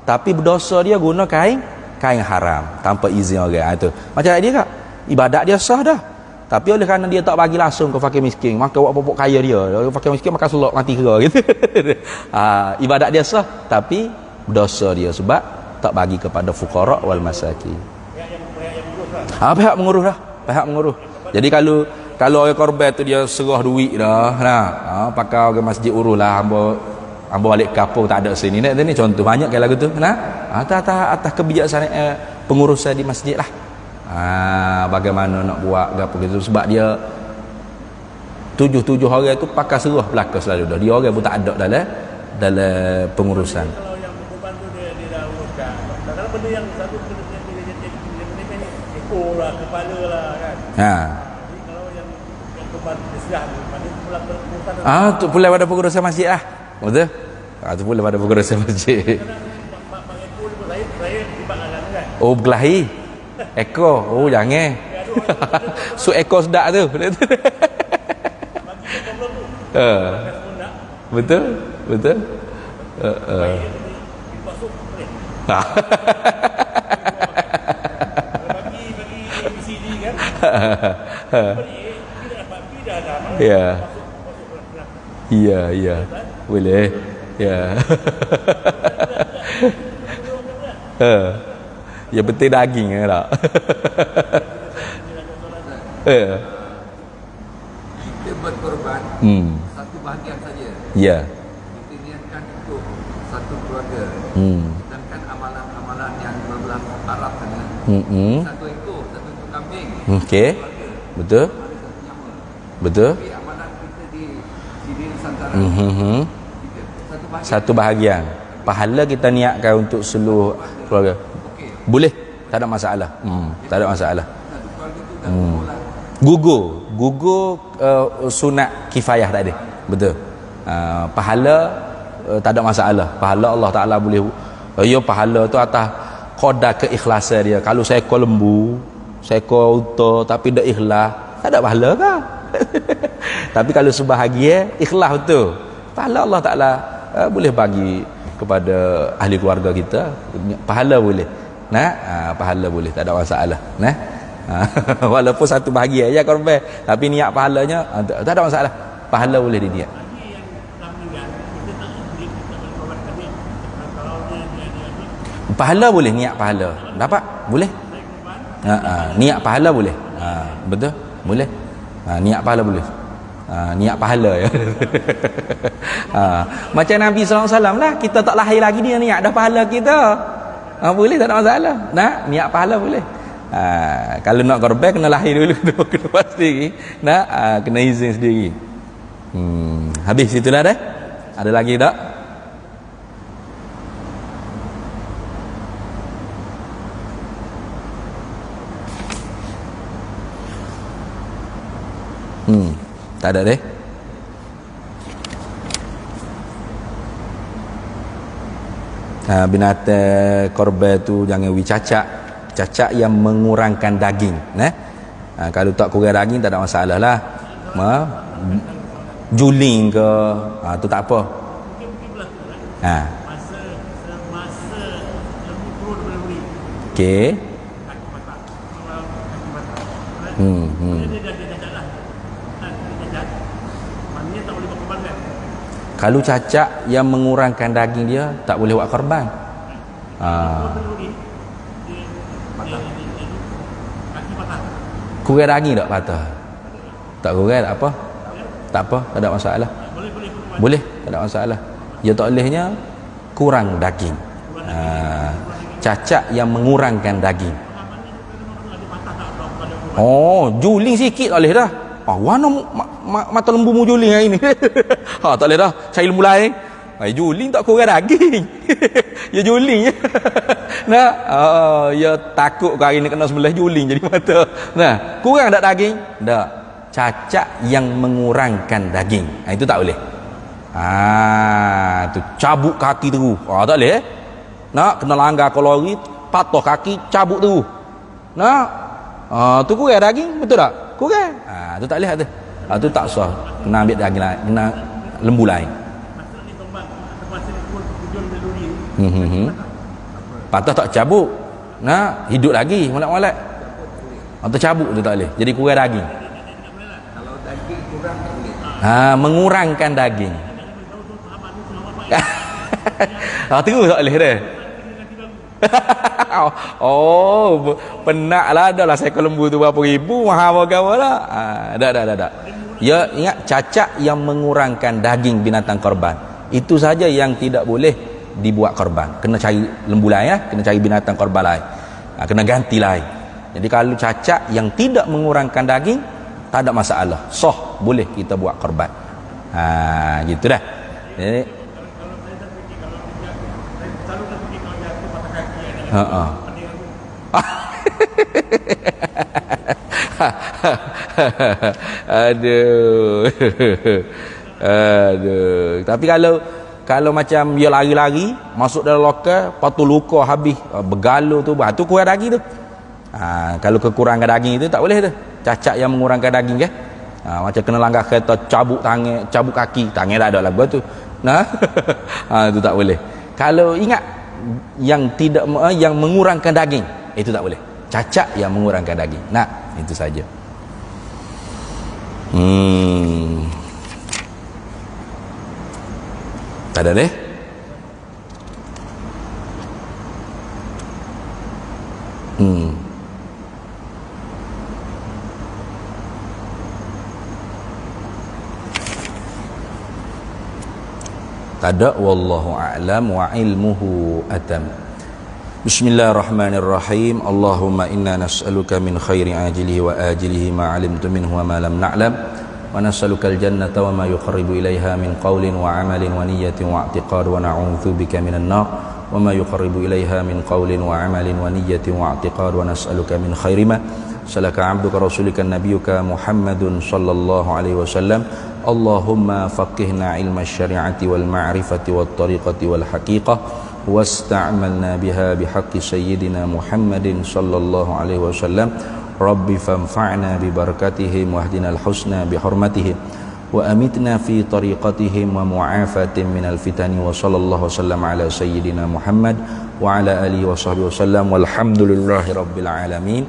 tapi berdosa dia guna kain haram tanpa izin orang. Itu. Macam dia kak. Ibadat dia sah dah. Tapi oleh kerana dia tak bagi langsung ke fakir miskin, maka buat pokok kaya dia. Fakir miskin makan selok mati kera gitu. Ibadat dia sah tapi berdosa dia sebab tak bagi kepada fuqara wal masakin. Pihak mengurus dah. Jadi kalau orang korban tu dia serah duit dah, pakai orang masjid urus lah hamba ambo balik kapur tak ada sini ni contoh banyak kayak lagu tu. Nah, atas kebijaksanaan pengurusan di masjid lah. Bagaimana nak buat gapo gitu, sebab dia tujuh orang tu pakai seruah belaka selalu dah. Dia orang pun tak ada dalam pengurusan. Kalau yang beban tu dia dah uruskan. Kalau benda yang satu benda yang dia ekor lah, kepala lah kan. Jadi kalau yang beban dia sudah pada pula pengurusan. Tu pula pada pengurusan masjid lah. Betul? Tu pula pada pengurusan masjid. Bang ekor ni saya dibatkan kan. Oh, berkelahi. Ekor. Oh, jangan. So ekor sedak tu. Bagi problem tu. Betul? Betul? Masuk boleh. Bagi ABCD kan. Kita dapat dah Ya. masuk. Ya. Boleh. Ya. Ya betul daging ke tak? Kita berkorban satu bahagian saja. Ya. Kita niatkan untuk satu keluarga. Sedangkan amalan-amalan yang berbelah Arab sana, satu ekor, satu ekor kambing. Okey. Betul? Betul? Tapi amalan kita di Nusantara, kita Satu bahagian. Pahala kita niatkan untuk seluruh keluarga. Boleh, tak ada masalah. Tak ada masalah. Gugur sunat kifayah tak ada. Betul. Pahala tak ada masalah. Pahala Allah Taala boleh pahala tu atas qadar keikhlasan dia. Kalau seekor lembu, seekor unta tapi dak ikhlas, tak ada pahala kan? Tapi kalau sebahagian ikhlas betul, pahala Allah Taala boleh bagi kepada ahli keluarga kita. Pahala boleh. Pahala boleh, tak ada masalah. Walaupun satu bahagian aja korban, tapi niat pahalanya tak ada masalah. Pahala boleh diniat. Pahala boleh, niat pahala. Dapat? Boleh? Niat pahala boleh. Betul? Boleh. Niat pahala boleh. Niat pahala ya. Macam Nabi SAW lah, kita tak lahir lagi dia niat dah pahala kita. Boleh, tak ada masalah. Niat pahala boleh. Kalau nak korban kena lahir dulu, kena pasti kena izin sendiri. Habis itulah dah. Ada lagi tak? Tak ada deh. Binatang korban tu jangan cacak yang mengurangkan daging. Kalau tak kurang daging tak ada masalah lah. Juling ke, tu tak apa. Semasa lembu turun daripada buri. Okey. Kaki patah. Dia cacat lah. Dia cacat. Maknanya tak boleh berkorban kan? Kalau cacak yang mengurangkan daging dia tak boleh buat korban. Kaki patah. Kurang daging tak patah? Tak kurang tak apa? Tak apa, tak ada masalah. Boleh, tak ada masalah. Dia tak bolehnya kurang daging. Cacak yang mengurangkan daging. Oh, juling sikit tak boleh dah. Warna mata lembu mu juling hari ni. Tak boleh dah. Cari lembu lain. Juling tak kurang daging. Ya juling je. Ya takut hari ni kena sebelah juling jadi mata. Kurang tak daging? Tak. Cacak yang mengurangkan daging. Itu tak boleh. Tu cabut kaki terus. Tak boleh. Kena langgar kalori, patah kaki, cabut terus. Tu kurang daging, betul tak? Kurang. Tu tak boleh tu. Tu tak sah. Kena ambil daging lain, kena lembu lain. Patah tak cabut. Hidup lagi molek-molek. Atau cabut tu tak boleh. Jadi kurang daging. Kalau daging kurang tak boleh. Mengurangkan daging. Terus tak boleh dah. Penat lah. Dah lah seekor lembu tu berapa ribu, mahal berapa lah. Dah. Ya, ingat cacak yang mengurangkan daging binatang korban. Itu saja yang tidak boleh dibuat korban. Kena cari lembu lain ya, kena cari binatang korban lain. Kena ganti lain. Jadi kalau cacat yang tidak mengurangkan daging, tak ada masalah. Sah, boleh kita buat korban. Gitu dah. Jadi aduh. Aduh. Tapi kalau macam dia lari-lari masuk dalam lokal, patu luka habis bergaluh tu, tu kurang daging tu. Kalau kekurangan daging itu tak boleh tu. Cacat yang mengurangkan daging kan. Macam kena langgar kereta, cabuk tangan, cabuk kaki, tangan tak ada lagu tu. Itu tak boleh. Kalau ingat yang tidak yang mengurangkan daging, itu tak boleh. Cacat yang mengurangkan daging. Itu saja. Tak ada deh. Tak ada. Wallahu a'lam wa ilmuhu atam. Bismillahirrahmanirrahim. Allahumma inna nas'aluka min khairi ajilihi wa ajilihi ma 'alimtu minhu wa ma lam na'lam. Wa nas'aluka al-jannata wa ma yuqarribu ilaiha min qawlin wa 'amalin wa niyyatin wa i'tiqad wa na'udzu bika minan nar wa ma yuqarribu ilaiha min qawlin wa 'amalin wa niyyatin wa i'tiqad wa nas'aluka min khairi ma salaka 'abduka rasulika nabiyyuka Muhammadun sallallahu alaihi wasallam. Allahumma faqihna ilma syari'ati wal ma'rifati wat tariqati wal haqiqah wasta'malna biha bihaqqi sayyidina Muhammadin sallallahu alaihi wasallam. Rabbi fanfa'na bi barakatihim wahdina al-husna bi hurmatihim wa amitna fi tariqatihim wa mu'afatin minal fitani wa sallallahu wasallam ala sayyidina Muhammad wa ala alihi wa sahbihi wasallam walhamdulillahi rabbil alamin.